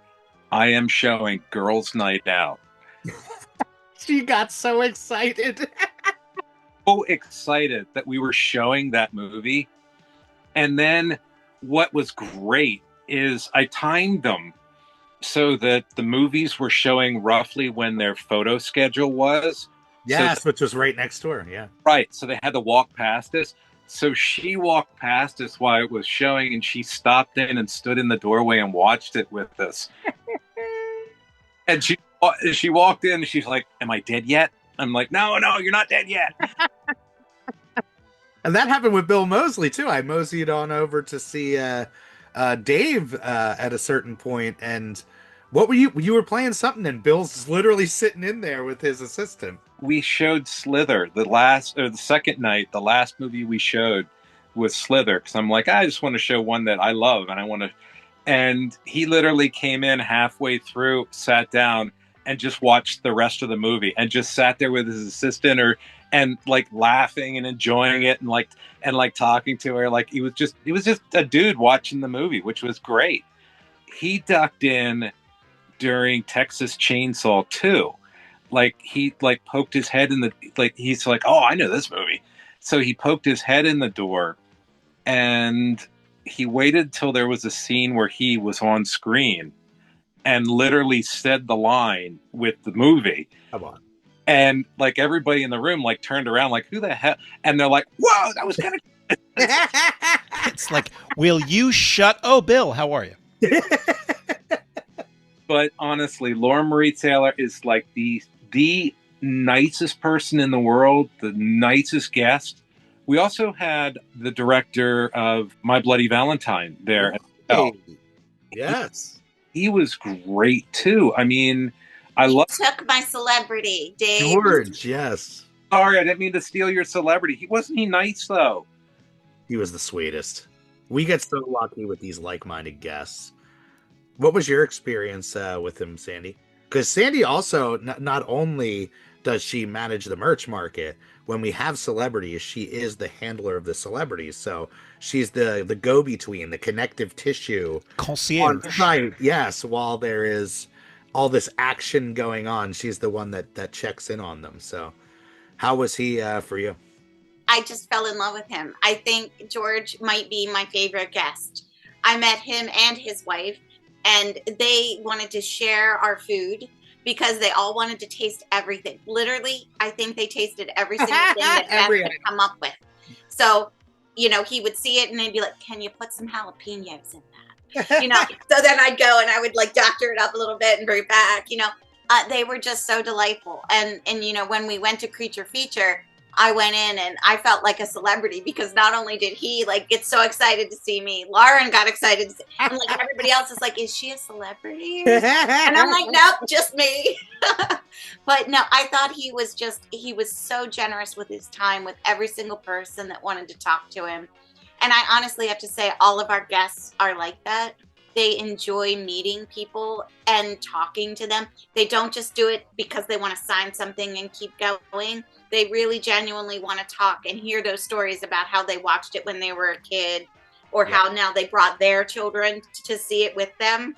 I am showing Girls' Night Out." She got so excited. So excited that we were showing that movie. And then what was great is I timed them so that the movies were showing roughly when their photo schedule was. Yes, which was right next door. Yeah. Right. So they had to walk past us. So she walked past us while it was showing, and she stopped in and stood in the doorway and watched it with us. And she walked in and she's like, "Am I dead yet?" I'm like, "No, you're not dead yet." And that happened with Bill Moseley too. I moseyed on over to see Dave at a certain point, and what were you were playing something, and Bill's literally sitting in there with his assistant. We showed Slither the second night. The last movie we showed was Slither, because I'm like, I just want to show one that I love, and I want to. And he literally came in halfway through, sat down, and just watched the rest of the movie, and just sat there with his assistant, and like laughing and enjoying it, and like talking to her. Like it was just a dude watching the movie, which was great. He ducked in during Texas Chainsaw 2. Like he like poked his head in the, like he's like, "Oh, I know this movie." So he poked his head in the door, and he waited till there was a scene where he was on screen and literally said the line with the movie. Come on. And like everybody in the room like turned around like, "Who the hell?" And they're like, "Whoa, that was kind of It's like, will you shut? Oh, Bill, how are you? But honestly, Laura Marie Taylor is like the nicest person in the world, the nicest guest. We also had the director of My Bloody Valentine there. Hey. Yes. He was great too. I mean, I love. Took my celebrity, Dave. George, yes. Sorry, I didn't mean to steal your celebrity. Wasn't he nice though? He was the sweetest. We get so lucky with these like-minded guests. What was your experience with him, Sandy? Because Sandy also, not only does she manage the merch market, when we have celebrities, she is the handler of the celebrities. So she's the go-between, the connective tissue. Concierge. On site, yes, while there is all this action going on, she's the one that checks in on them. So how was he for you? I just fell in love with him. I think George might be my favorite guest. I met him and his wife, and they wanted to share our food because they all wanted to taste everything. Literally, I think they tasted every single thing that Beth could come up with. So, he would see it and they'd be like, "Can you put some jalapenos in that?" So then I'd go and I would like doctor it up a little bit and bring it back. They were just so delightful. And when we went to Creature Feature, I went in and I felt like a celebrity because not only did he like get so excited to see me, Lauren got excited to see, and like everybody else is like, "Is she a celebrity?" And I'm like, "Nope, just me." But no, I thought he was so generous with his time with every single person that wanted to talk to him. And I honestly have to say all of our guests are like that. They enjoy meeting people and talking to them. They don't just do it because they want to sign something and keep going. They really genuinely want to talk and hear those stories about how they watched it when they were a kid, or how now they brought their children to see it with them.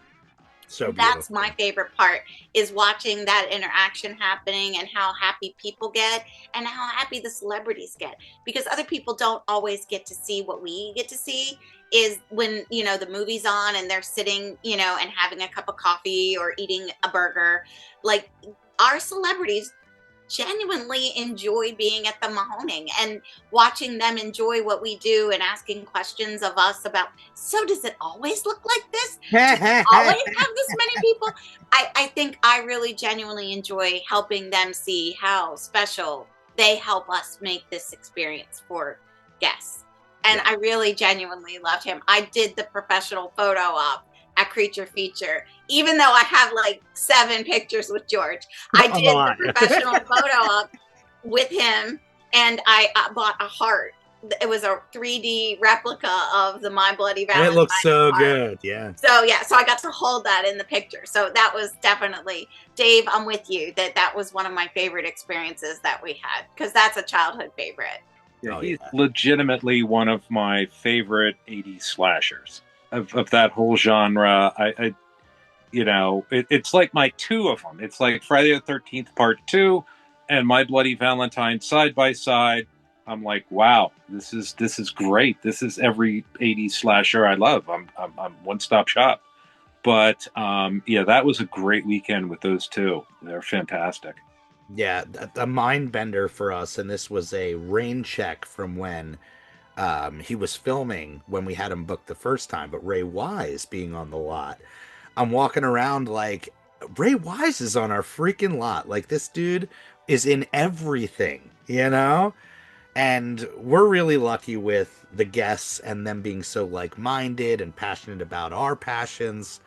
So that's my favorite part, is watching that interaction happening and how happy people get and how happy the celebrities get, because other people don't always get to see what we get to see, is when, the movie's on and they're sitting, and having a cup of coffee or eating a burger. Like, our celebrities genuinely enjoy being at the Mahoning and watching them enjoy what we do and asking questions of us about, "So does it always look like this? Does it always have this many people?" I think I really genuinely enjoy helping them see how special they help us make this experience for guests. And I really genuinely loved him. I did the professional photo op at Creature Feature, even though I have like 7 pictures with George. I did the professional photo op with him, and I bought a heart. It was a 3D replica of the My Bloody Valentine. And it looks so heart. good, yeah. So I got to hold that in the picture. So that was definitely, Dave, I'm with you, that was one of my favorite experiences that we had, because that's a childhood favorite. Yeah, he's legitimately one of my favorite 80s slashers. Of that whole genre. It's like my 2 of them. It's like Friday the 13th Part 2 and My Bloody Valentine side by side. I'm like, wow, this is great. This is every 80s slasher I love. I'm one-stop shop. But that was a great weekend with those 2. They're fantastic. Yeah, a mind bender for us, and this was a rain check from when he was filming when we had him booked the first time. But Ray Wise being on the lot, I'm walking around like Ray Wise is on our freaking lot. Like this dude is in everything, you know? And we're really lucky with the guests and them being so like minded and passionate about our passions.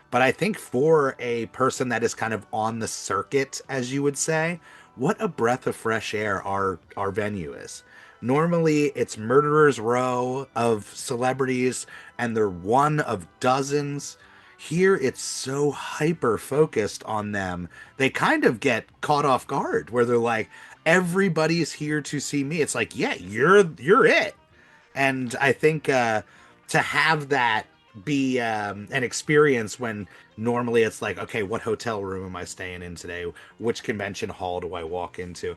But I think for a person that is kind of on the circuit, as you would say, what a breath of fresh air our venue is. Normally, it's murderers row of celebrities, and they're one of dozens. Here, it's so hyper focused on them. They kind of get caught off guard, where they're like, "Everybody's here to see me." It's like, "Yeah, you're it." And I think to have that be an experience when normally it's like, okay, what hotel room am I staying in today? Which convention hall do I walk into?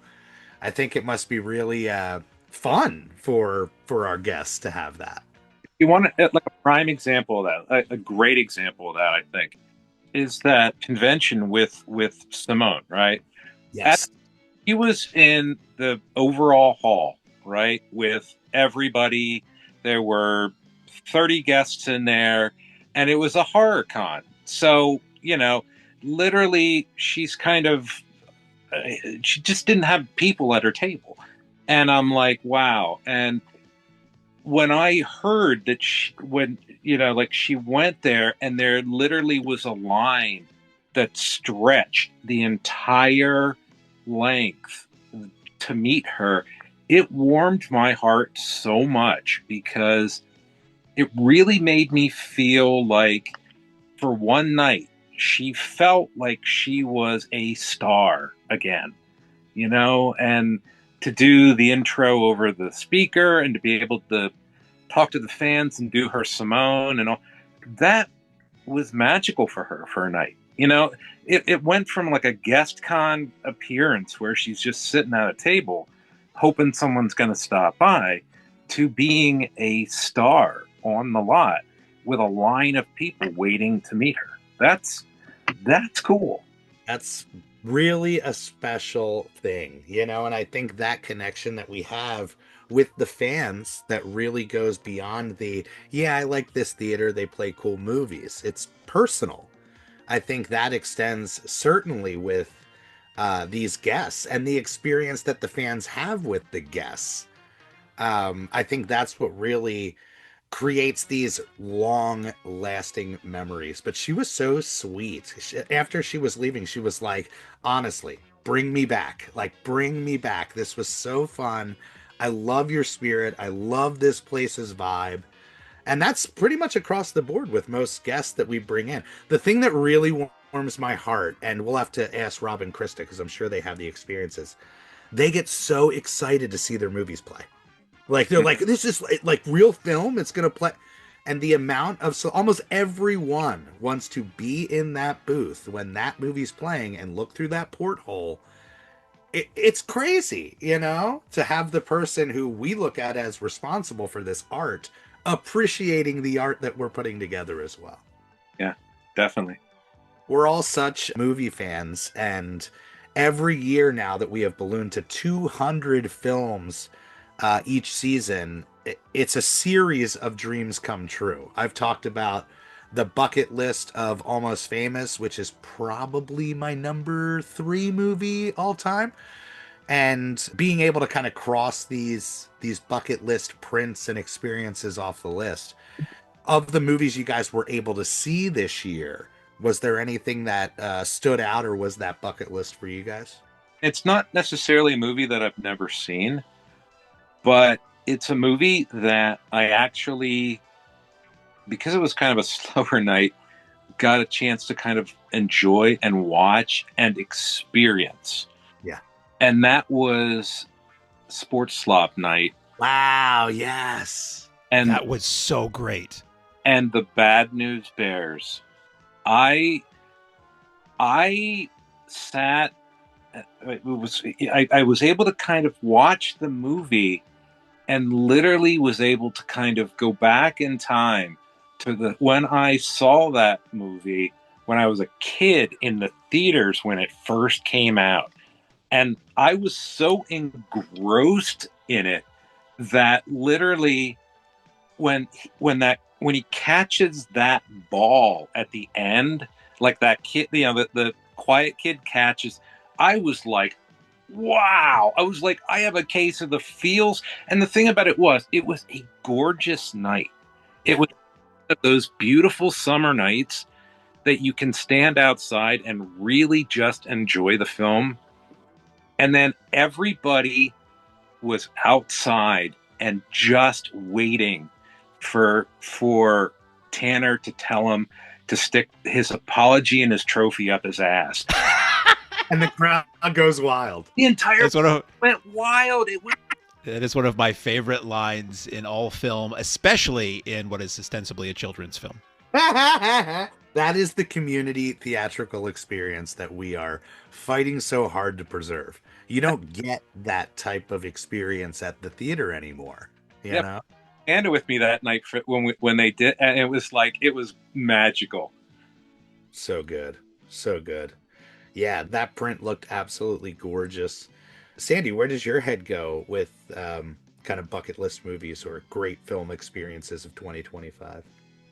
I think it must be really fun for our guests to have that. You want to, like a prime example of that, a great example of that, I think, is that convention with Simone, right? At, Yes. he was in the overall hall, right, with everybody. There were 30 guests in there, and it was a horror con. So, literally, she's kind of, she just didn't have people at her table. And I'm like, wow. And when I heard that like she went there and there literally was a line that stretched the entire length to meet her, it warmed my heart so much because it really made me feel like for one night, she felt like she was a star again, and to do the intro over the speaker and to be able to talk to the fans and do her Simone and all that was magical for her for a night. It went from like a guest con appearance where she's just sitting at a table hoping someone's going to stop by to being a star on the lot with a line of people waiting to meet her. That's cool. That's really a special thing, and I think that connection that we have with the fans that really goes beyond yeah, I like this theater, they play cool movies. It's personal. I think that extends certainly with these guests and the experience that the fans have with the guests. I think that's what really creates these long lasting memories. But she was so sweet. After she was leaving, she was like, honestly, bring me back. Like, bring me back. This was so fun. I love your spirit. I love this place's vibe. And that's pretty much across the board with most guests that we bring in. The thing that really warms my heart, and we'll have to ask Rob and Krista because I'm sure they have the experiences, they get so excited to see their movies play. Like they're like, this is like real film. It's gonna play, and the amount of almost everyone wants to be in that booth when that movie's playing and look through that porthole. It's crazy, to have the person who we look at as responsible for this art appreciating the art that we're putting together as well. Yeah, definitely. We're all such movie fans, and every year now that we have ballooned to 200 films each season, it's a series of dreams come true. I've talked about the bucket list of Almost Famous, which is probably my number 3 movie all time. And being able to kind of cross these bucket list prints and experiences off the list. Of the movies you guys were able to see this year, was there anything that stood out, or was that bucket list for you guys? It's not necessarily a movie that I've never seen, but it's a movie that I actually, because it was kind of a slower night, got a chance to kind of enjoy and watch and experience. Yeah. And that was Sports Slop Night. Wow, yes. And that was so great. And the Bad News Bears. I sat, I was able to kind of watch the movie and literally was able to kind of go back in time to when I saw that movie when I was a kid in the theaters when it first came out. And I was so engrossed in it that literally when he catches that ball at the end, like that kid, the quiet kid catches, I was like, wow. I was like, I have a case of the feels. And the thing about it was a gorgeous night. It was one of those beautiful summer nights that you can stand outside and really just enjoy the film. And then everybody was outside and just waiting for Tanner to tell him to stick his apology and his trophy up his ass. And the crowd goes wild. The entire went wild. It is one of my favorite lines in all film, especially in what is ostensibly a children's film. That is the community theatrical experience that we are fighting so hard to preserve. You don't get that type of experience at the theater anymore. You know? And with me that night when they did, and it was magical. So good. So good. Yeah, that print looked absolutely gorgeous. Sandy, where does your head go with kind of bucket list movies or great film experiences of 2025?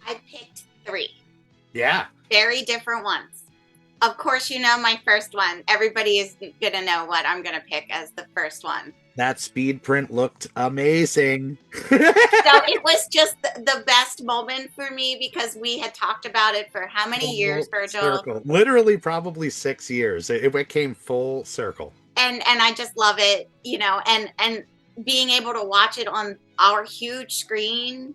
I picked 3. Yeah. Very different ones. Of course, my first one. Everybody is going to know what I'm going to pick as the first one. That speed print looked amazing. So it was just the best moment for me because we had talked about it for how many years, Virgil? Circle. Literally probably 6 years. It came full circle. And I just love it, and being able to watch it on our huge screen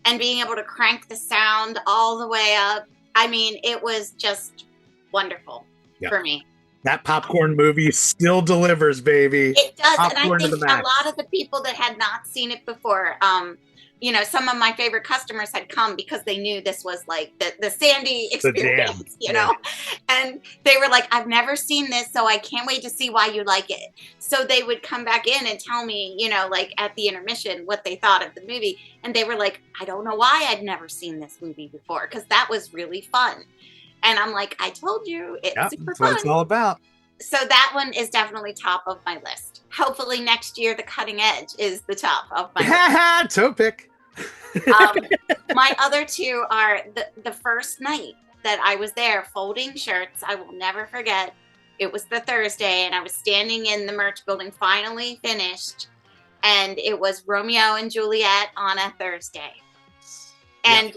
and being able to crank the sound all the way up. I mean, it was just wonderful for me. That popcorn movie still delivers, baby. It does. Popcorn, and I think a lot of the people that had not seen it before, some of my favorite customers had come because they knew this was like the Sandy experience, and they were like, I've never seen this, so I can't wait to see why you like it. So they would come back in and tell me, like at the intermission, what they thought of the movie. And they were like, I don't know why I'd never seen this movie before, because that was really fun. And I'm like, I told you, it's super that's fun. what it's all about. So that one is definitely top of my list. Hopefully next year, The Cutting Edge is the top of my list. Toe pick. My other 2 are the first night that I was there folding shirts. I will never forget. It was the Thursday, and I was standing in the merch building, finally finished. And it was Romeo and Juliet on a Thursday. And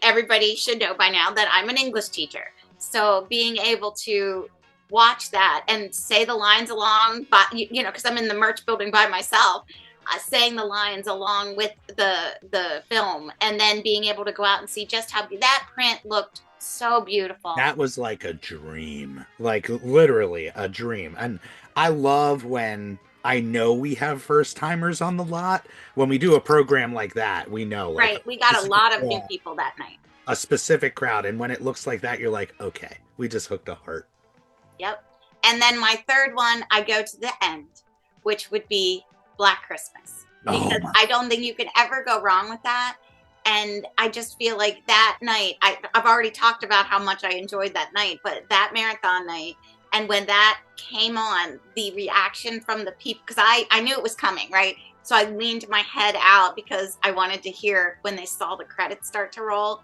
everybody should know by now that I'm an English teacher. So being able to watch that and say the lines along, because I'm in the merch building by myself, saying the lines along with the film, and then being able to go out and see just how that print looked so beautiful. That was like a dream, like literally a dream. And I love when I know we have first timers on the lot. When we do a program like that, we know. Right. We got a lot of new people that night. A specific crowd. And when it looks like that, you're like, okay, we just hooked a heart. Yep. And then my third one, I go to the end, which would be Black Christmas. Because I don't think you can ever go wrong with that. And I just feel like that night, I've already talked about how much I enjoyed that night, but that marathon night, and when that came on, the reaction from the people, because I knew it was coming, right? So I leaned my head out because I wanted to hear when they saw the credits start to roll.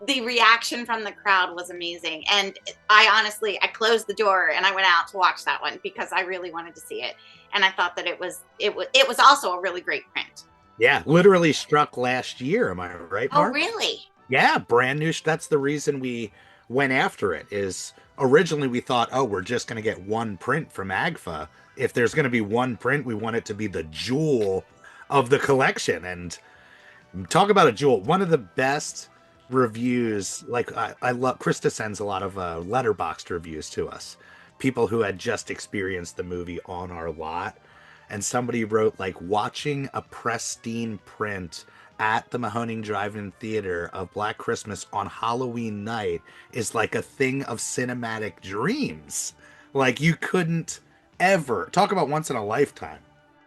The reaction from the crowd was amazing. And I closed the door and I went out to watch that one because I really wanted to see it. And I thought that it was also a really great print. Yeah, literally struck last year. Am I right, Mark? Oh, really? Yeah, brand new. That's the reason we went after it. Is originally we thought, we're just going to get one print from AGFA. If there's going to be one print, we want it to be the jewel of the collection. And talk about a jewel. One of the best reviews. Like I love. Krista sends a lot of letterboxed reviews to us. People who had just experienced the movie on our lot. And somebody wrote, like, watching a pristine print at the Mahoning Drive-In Theater of Black Christmas on Halloween night is like a thing of cinematic dreams. Like, you couldn't ever talk about once in a lifetime.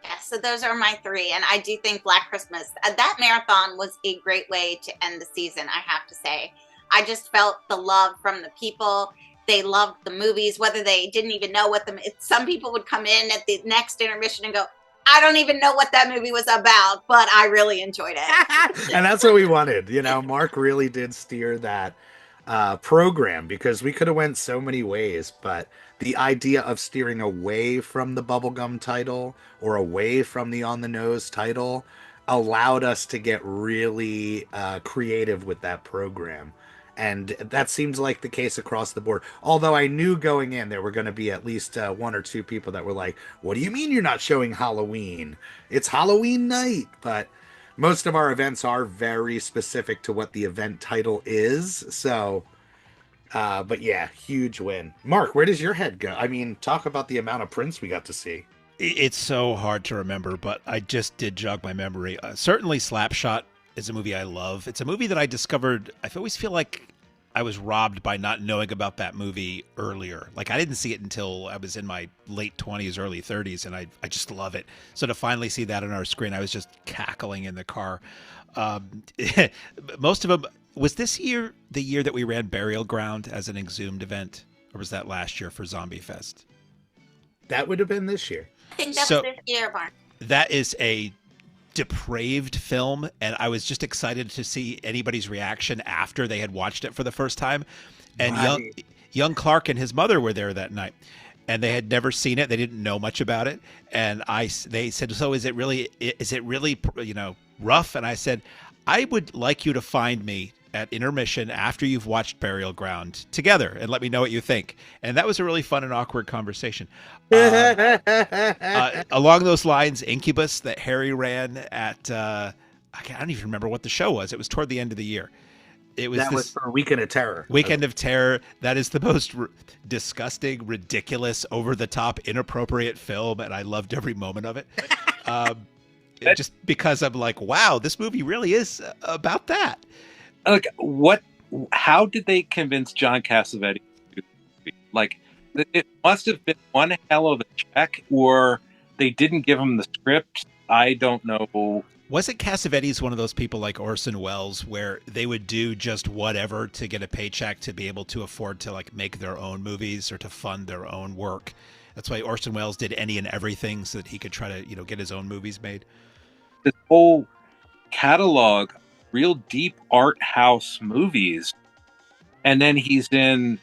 Yeah, so those are my 3. And I do think Black Christmas, that marathon was a great way to end the season, I have to say. I just felt the love from the people. they loved the movies, whether they didn't even know what some people would come in at the next intermission and go, I don't even know what that movie was about, but I really enjoyed it. And that's what we wanted. Mark really did steer that program, because we could have went so many ways, but the idea of steering away from the bubblegum title or away from the on the nose title allowed us to get really creative with that program. And that seems like the case across the board. Although I knew going in there were going to be at least one or two people that were like, what do you mean you're not showing Halloween? It's Halloween night. But most of our events are very specific to what the event title is. So, but yeah, huge win. Mark, where does your head go? I mean, talk about the amount of prints we got to see. It's so hard to remember, but I just did jog my memory. Certainly Slapshot is a movie I love. It's a movie that I discovered. I always feel like I was robbed by not knowing about that movie earlier. Like, I didn't see it until I was in my late 20s, early 30s, and I just love it. So to finally see that on our screen, I was just cackling in the car. Most of them, was this year the year that we ran Burial Ground as an Exhumed event? Or was that last year for Zombie Fest? That would have been this year. I think that was this year, Mark. That is a depraved film, and I was just excited to see anybody's reaction after they had watched it for the first time. And right. young Clark and his mother were there that night, and they had never seen it. They didn't know much about it, and they said, so is it really rough? And I said, I would like you to find me at intermission after you've watched Burial Ground together and let me know what you think. And that was a really fun and awkward conversation. Along those lines, Incubus that Harry ran at, I don't even remember what the show was. It was toward the end of the year. That was for Weekend of Terror. Weekend of Terror. That is the most disgusting, ridiculous, over-the-top, inappropriate film, and I loved every moment of it. Just because I'm like, wow, this movie really is about that. Like, how did they convince John Cassavetes? Like, it must have been one hell of a check, or they didn't give him the script. I don't know. Wasn't Cassavetes one of those people like Orson Welles where they would do just whatever to get a paycheck to be able to afford to like make their own movies or to fund their own work? That's why Orson Welles did any and everything so that he could try to, get his own movies made. This whole catalog, real deep art house movies, and then he's in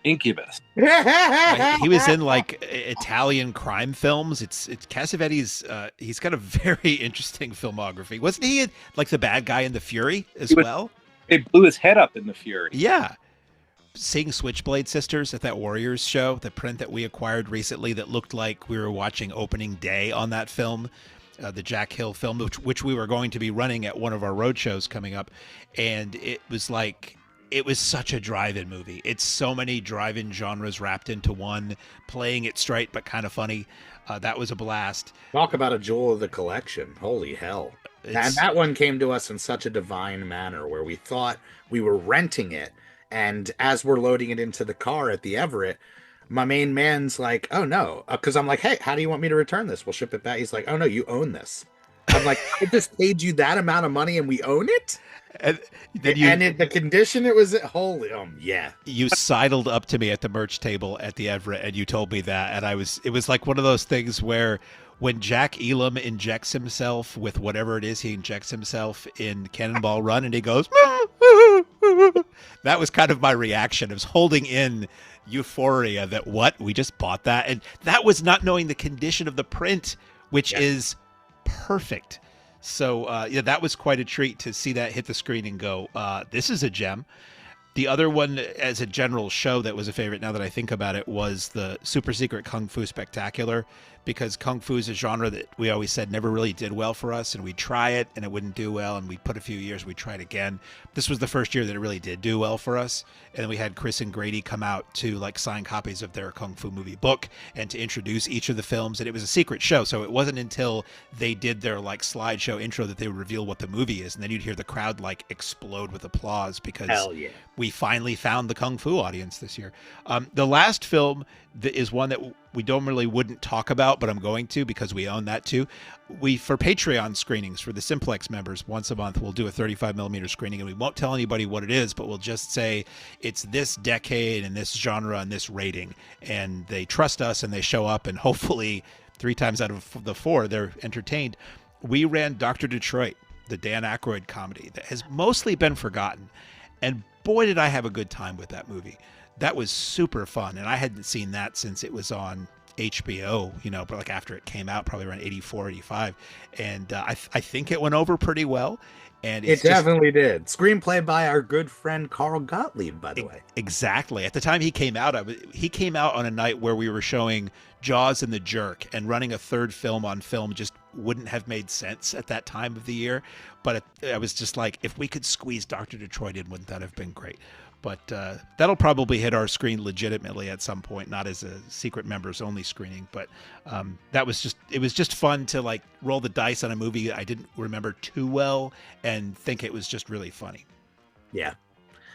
Incubus. He was in like Italian crime films. It's Cassavetes. He's got a very interesting filmography. Wasn't he like the bad guy in The Fury as well? They blew his head up in The Fury. Yeah. Seeing Switchblade Sisters at that Warriors show, the print that we acquired recently that looked like we were watching opening day on that film. The Jack Hill film, which we were going to be running at one of our road shows coming up. And it was such a drive-in movie. It's so many drive-in genres wrapped into one, playing it straight but kind of funny. That was a blast. Talk about a jewel of the collection. Holy hell. And that one came to us in such a divine manner where we thought we were renting it. And as we're loading it into the car at the Everett, my main man's like, oh no, because I'm like, hey, how do you want me to return this? We'll ship it back. He's like, oh no, you own this. I'm like, I just paid you that amount of money and we own it? And then the condition it was in, holy, yeah. You sidled up to me at the merch table at the Everett and you told me that. And it was like one of those things where when Jack Elam injects himself with whatever it is he injects himself in Cannonball Run and he goes, that was kind of my reaction. It was holding in euphoria that we just bought that. And that was not knowing the condition of the print, which is perfect. So that was quite a treat to see that hit the screen and go, this is a gem. The other one as a general show that was a favorite now that I think about it was the Super Secret Kung Fu Spectacular, because Kung Fu is a genre that we always said never really did well for us, and we'd try it and it wouldn't do well, and we'd put a few years, we'd try it again. This was the first year that it really did do well for us, and then we had Chris and Grady come out to like sign copies of their Kung Fu movie book and to introduce each of the films, and it was a secret show, so it wasn't until they did their like slideshow intro that they would reveal what the movie is, and then you'd hear the crowd like explode with applause because we finally found the Kung Fu audience this year. The last film that is one that we wouldn't talk about, but I'm going to because we own that too. We, for Patreon screenings for the Simplex members, once a month, we'll do a 35 millimeter screening, and we won't tell anybody what it is, but we'll just say it's this decade and this genre and this rating. And they trust us and they show up, and hopefully 3 times out of the 4, they're entertained. We ran Dr. Detroit, the Dan Aykroyd comedy that has mostly been forgotten. And boy, did I have a good time with that movie. That was super fun. And I hadn't seen that since it was on HBO, but like after it came out, probably around 84, 85. And I think it went over pretty well. And it definitely did. Screenplay by our good friend Carl Gottlieb, by the way. Exactly. At the time he came out on a night where we were showing Jaws and The Jerk, and running a third film on film just wouldn't have made sense at that time of the year. But I was just like, if we could squeeze Dr. Detroit in, wouldn't that have been great? But that'll probably hit our screen legitimately at some point, not as a secret members only screening. But it was just fun to like roll the dice on a movie I didn't remember too well and think it was just really funny. Yeah.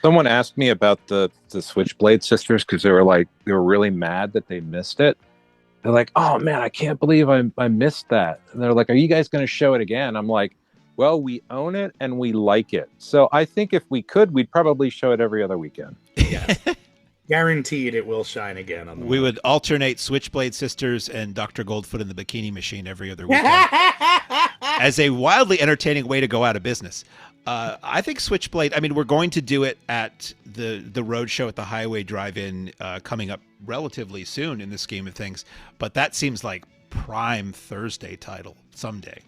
Someone asked me about the Switchblade sisters because they were really mad that they missed it. They're like, oh man, I can't believe I missed that. And they're like, are you guys going to show it again? I'm like, well, we own it and we like it. So I think if we could, we'd probably show it every other weekend. Yeah. Guaranteed it will shine again. We would alternate Switchblade Sisters and Dr. Goldfoot in the Bikini Machine every other weekend as a wildly entertaining way to go out of business. I think Switchblade, we're going to do it at the road show at the Highway Drive-In coming up relatively soon in the scheme of things. But that seems like prime Thursday title someday.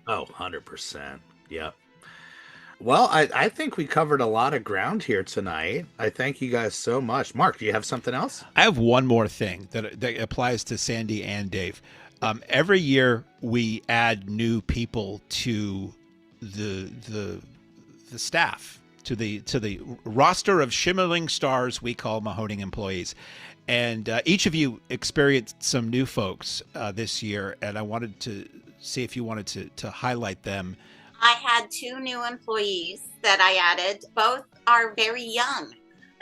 Oh, 100%. Yep. Well, I think we covered a lot of ground here tonight. I thank you guys so much. Mark, do you have something else? I have one more thing that applies to Sandy and Dave. Every year we add new people to the staff, to the roster of shimmering stars we call Mahoning employees. And each of you experienced some new folks this year, and I wanted to see if you wanted to highlight them. I had 2 new employees that I added. Both are very young.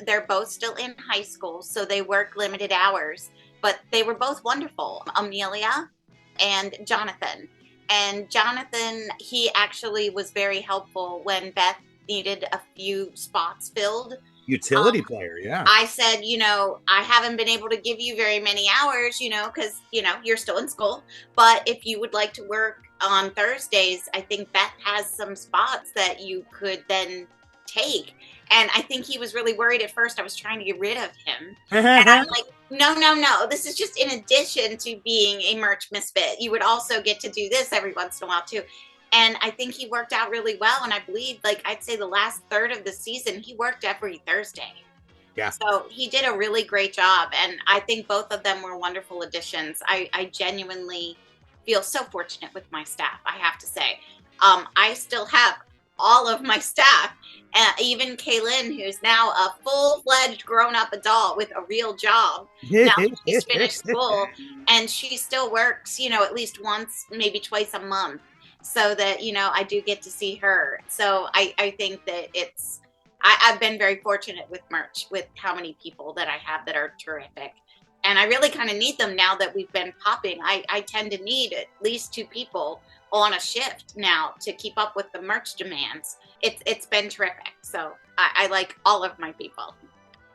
They're both still in high school, so they work limited hours, but they were both wonderful. Amelia and Jonathan. And Jonathan, he actually was very helpful when Beth needed a few spots filled. Utility player, yeah. I said, I haven't been able to give you very many hours, because, you're still in school. But if you would like to work on Thursdays, I think Beth has some spots that you could then take. And I think he was really worried at first. I was trying to get rid of him. And I'm like, no. This is just in addition to being a merch misfit. You would also get to do this every once in a while, too. And I think he worked out really well. And I believe, I'd say the last third of the season, he worked every Thursday. Yeah. So he did a really great job. And I think both of them were wonderful additions. I genuinely feel so fortunate with my staff, I have to say. I still have all of my staff, even Kaylin, who's now a full-fledged grown-up adult with a real job. Now she's finished school, and she still works, at least once, maybe twice a month. So that, I do get to see her. So I think that I've been very fortunate with merch, with how many people that I have that are terrific. And I really kind of need them now that we've been popping. I tend to need at least 2 people on a shift now to keep up with the merch demands. It's been terrific. So I like all of my people.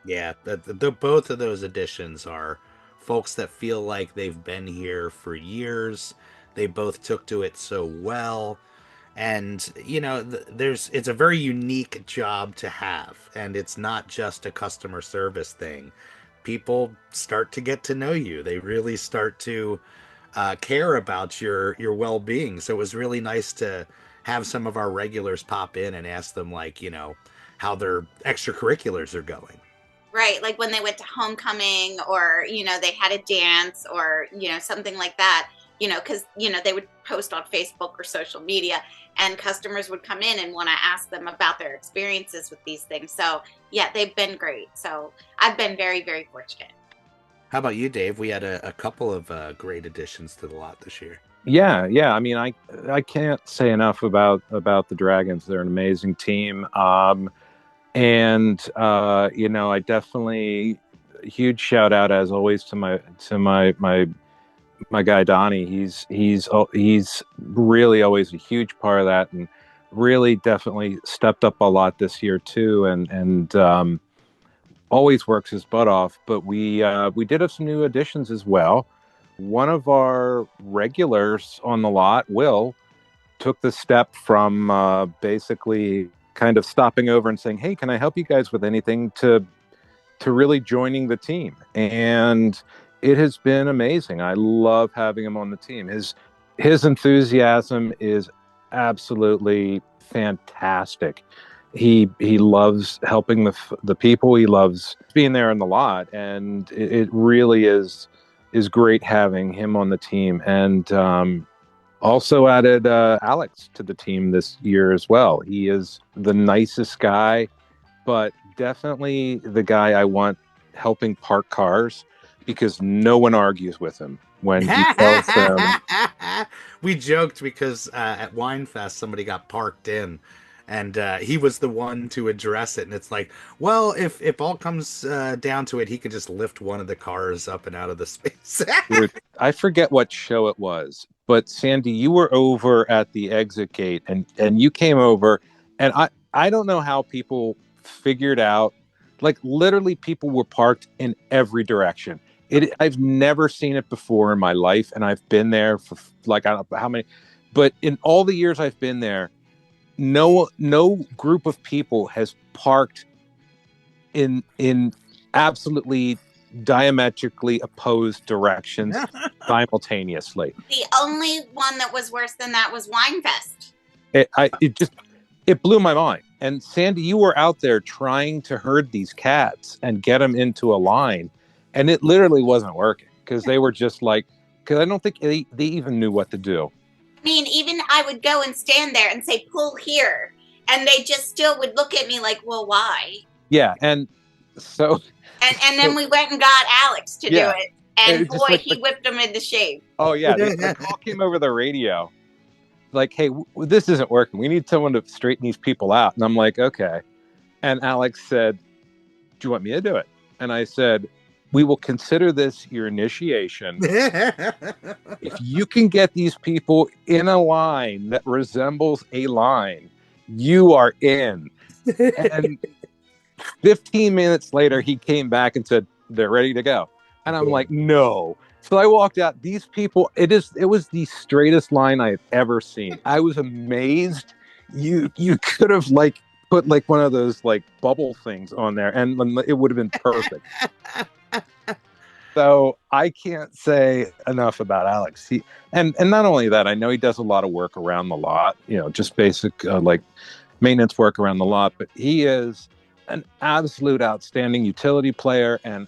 Yeah, the both of those additions are folks that feel like they've been here for years. They both took to it so well. And, it's a very unique job to have. And it's not just a customer service thing. People start to get to know you. They really start to care about your well-being. So it was really nice to have some of our regulars pop in and ask them, how their extracurriculars are going. Right. Like when they went to homecoming or, they had a dance or, something like that. Because, they would post on Facebook or social media and customers would come in and want to ask them about their experiences with these things. So, yeah, they've been great. So I've been very, very fortunate. How about you, Dave? We had a couple of great additions to the lot this year. Yeah. I can't say enough about the Dragons. They're an amazing team. And I definitely huge shout out as always to my guy Donnie. He's really always a huge part of that, and really definitely stepped up a lot this year too, and always works his butt off. But we did have some new additions as well. One of our regulars on the lot, Will, took the step from basically kind of stopping over and saying, "Hey, can I help you guys with anything?" to really joining the team, and it has been amazing. I love having him on the team. His enthusiasm is absolutely fantastic. He loves helping the people. He loves being there in the lot, and it really is great having him on the team. And also added Alex to the team this year as well. He is the nicest guy, but definitely the guy I want helping park cars, because no one argues with him when he tells them. We joked because at Winefest somebody got parked in, and he was the one to address it. And it's like, well, if all comes down to it, he could just lift one of the cars up and out of the space. Dude, I forget what show it was, but Sandy, you were over at the exit gate, and you came over, and I don't know how people figured out, like literally people were parked in every direction. I've never seen it before in my life, and I've been there for like I don't know how many, but in all the years I've been there, no group of people has parked in absolutely diametrically opposed directions simultaneously. The only one that was worse than that was Winefest. It blew my mind. And Sandy, you were out there trying to herd these cats and get them into a line, and it literally wasn't working because they were just like, because I don't think they even knew what to do. I mean, even I would go and stand there and say, pull here. And they just still would look at me like, well, why? Yeah. And so. And then we went and got Alex to do it. And boy, like he whipped them into shape. Oh, yeah. The call came over the radio. Like, hey, this isn't working. We need someone to straighten these people out. And I'm like, okay. And Alex said, do you want me to do it? And I said, we will consider this your initiation. If you can get these people in a line that resembles a line, you are in. And 15 minutes later, he came back and said, they're ready to go. And I'm like, no. So I walked out. These people, it was the straightest line I've ever seen. I was amazed. You could have like put like one of those like bubble things on there, and it would have been perfect. So I can't say enough about Alex. And not only that, I know he does a lot of work around the lot, just basic like maintenance work around the lot, but he is an absolute outstanding utility player and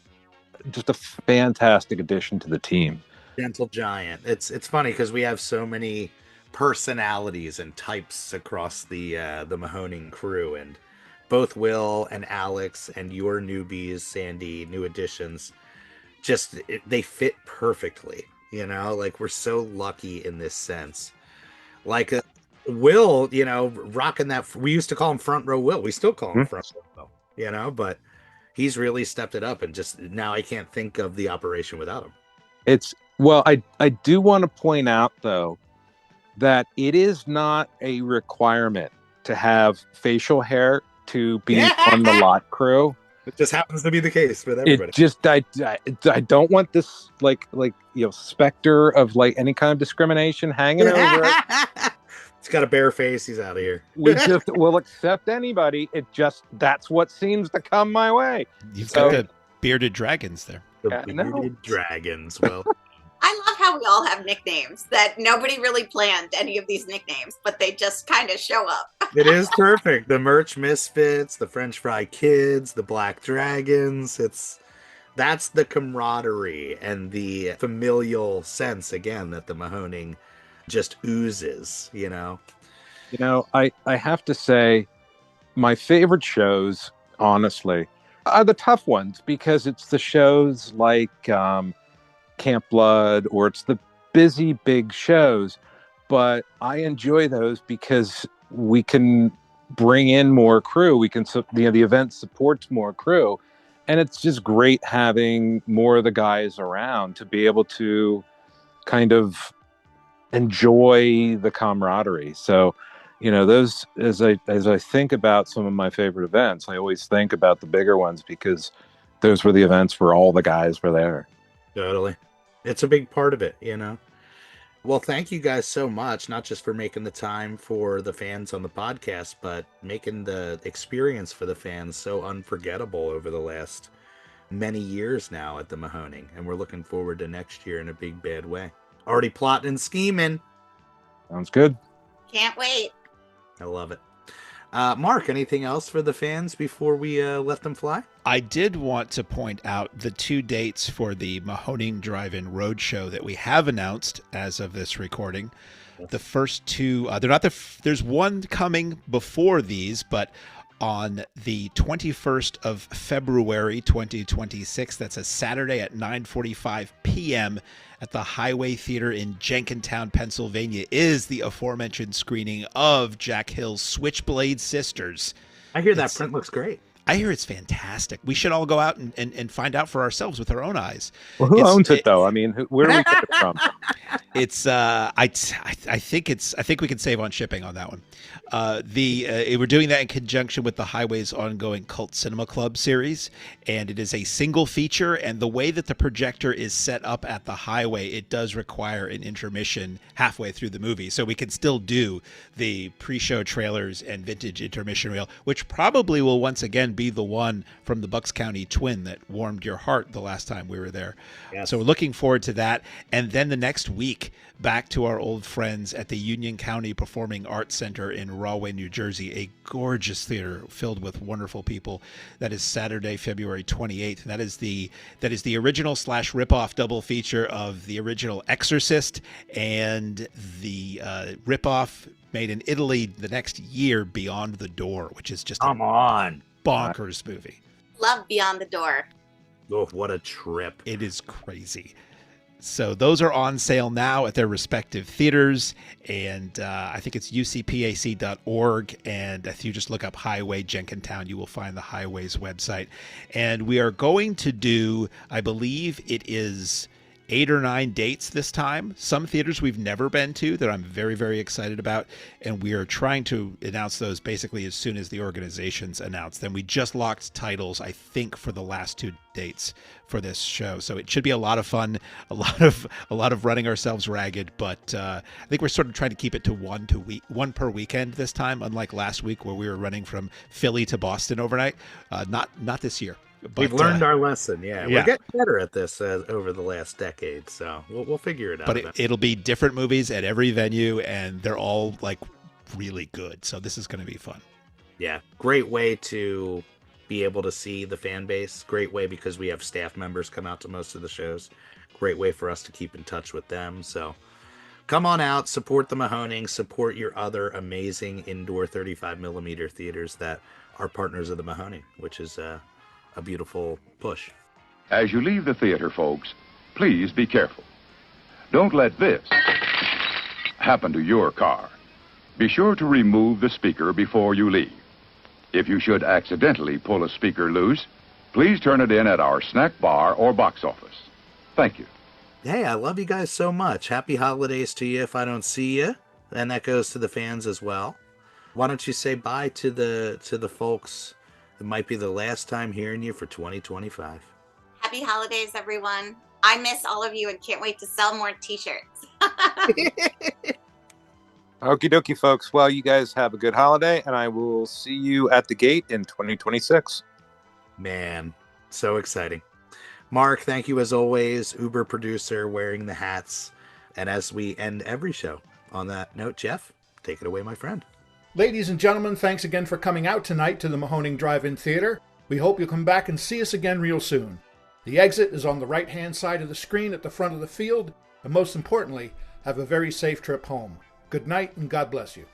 just a fantastic addition to the team. Gentle giant. It's funny because we have so many personalities and types across the Mahoning crew, and both Will and Alex and your newbies, Sandy, new additions, they fit perfectly. Like we're so lucky in this sense. Like Will, rocking that. We used to call him Front Row Will. We still call him Front Row Will, but he's really stepped it up, and just now I can't think of the operation without him. I do want to point out though that it is not a requirement to have facial hair to be on the lot crew. It just happens to be the case with everybody. I don't want this like specter of like any kind of discrimination hanging over it. It's got a bare face. He's out of here. We just will accept anybody. That's what seems to come my way. You've got the bearded dragons there. The bearded dragons. Well, I love how we all have nicknames that nobody really planned any of these nicknames, but they just kind of show up. It is perfect. The Merch Misfits, the French Fry Kids, the Black Dragons. That's the camaraderie and the familial sense again that the Mahoning just oozes. I have to say my favorite shows, honestly, are the tough ones, because it's the shows like Camp Blood, or it's the busy big shows, but I enjoy those because we can bring in more crew. We can, the event supports more crew. And it's just great having more of the guys around to be able to kind of enjoy the camaraderie. So, those, as I think about some of my favorite events, I always think about the bigger ones because those were the events where all the guys were there. Totally. It's a big part of it, Well, thank you guys so much, not just for making the time for the fans on the podcast, but making the experience for the fans so unforgettable over the last many years now at the Mahoning. And we're looking forward to next year in a big, bad way. Already plotting and scheming. Sounds good. Can't wait. I love it. Mark, anything else for the fans before we let them fly? I did want to point out the 2 dates for the Mahoning Drive-In Roadshow that we have announced as of this recording. The first 2, they're not there's one coming before these, but on the 21st of February 2026, that's a Saturday at 9:45 p.m. at the Highway Theater in Jenkintown, Pennsylvania, is the aforementioned screening of Jack Hill's Switchblade Sisters. I hear that print looks great. I hear it's fantastic. We should all go out and find out for ourselves with our own eyes. Well, who owns it though? I mean, where do we get it from? It's I think we can save on shipping on that one. We're doing that in conjunction with the Highway's ongoing Cult Cinema Club series, and it is a single feature. And the way that the projector is set up at the Highway, it does require an intermission halfway through the movie, so we can still do the pre-show trailers and vintage intermission reel, which probably will once again be the one from the Bucks County Twin that warmed your heart the last time we were there. Yes. So we're looking forward to that. And then the next week, back to our old friends at the Union County Performing Arts Center in Rahway, New Jersey, a gorgeous theater filled with wonderful people. That is Saturday, February 28th. And that is the original / ripoff double feature of the original Exorcist and the ripoff made in Italy the next year, Beyond the Door, which is just Come on. bonkers movie. Love Beyond the Door. Oh, what a trip. It is crazy. So those are on sale now at their respective theaters, and I think it's ucpac.org, and if you just look up Highway Jenkintown, you will find the Highway's website. And we are going to do, I believe it is 8 or 9 dates this time. Some theaters we've never been to that I'm very, very excited about, and we are trying to announce those basically as soon as the organizations announce them. We just locked titles, I think, for the last 2 dates for this show, so it should be a lot of fun, a lot of running ourselves ragged, but I think we're sort of trying to keep it to one per weekend this time, unlike last week where we were running from Philly to Boston overnight. Not this year. But, we've learned our lesson. Yeah, we're getting better at this over the last decade, so we'll figure it out. But it'll be different movies at every venue, and they're all like really good. So this is going to be fun. Yeah, great way to be able to see the fan base. Great way because we have staff members come out to most of the shows. Great way for us to keep in touch with them. So come on out, support the Mahoning, support your other amazing indoor 35 millimeter theaters that are partners of the Mahoning, which is a beautiful push. As you leave the theater, folks, please be careful. Don't let this happen to your car. Be sure to remove the speaker before you leave. If you should accidentally pull a speaker loose, please turn it in at our snack bar or box office. Thank you. Hey, I love you guys so much. Happy holidays to you if I don't see you. And that goes to the fans as well. Why don't you say bye to the folks? It might be the last time hearing you for 2025. Happy holidays, everyone. I miss all of you and can't wait to sell more t-shirts. Okie dokie, folks. Well, you guys have a good holiday, and I will see you at the gate in 2026. Man, so exciting. Mark, thank you as always. Uber producer wearing the hats. And as we end every show, on that note, Jeff, take it away, my friend. Ladies and gentlemen, thanks again for coming out tonight to the Mahoning Drive-In Theater. We hope you'll come back and see us again real soon. The exit is on the right-hand side of the screen at the front of the field, and most importantly, have a very safe trip home. Good night and God bless you.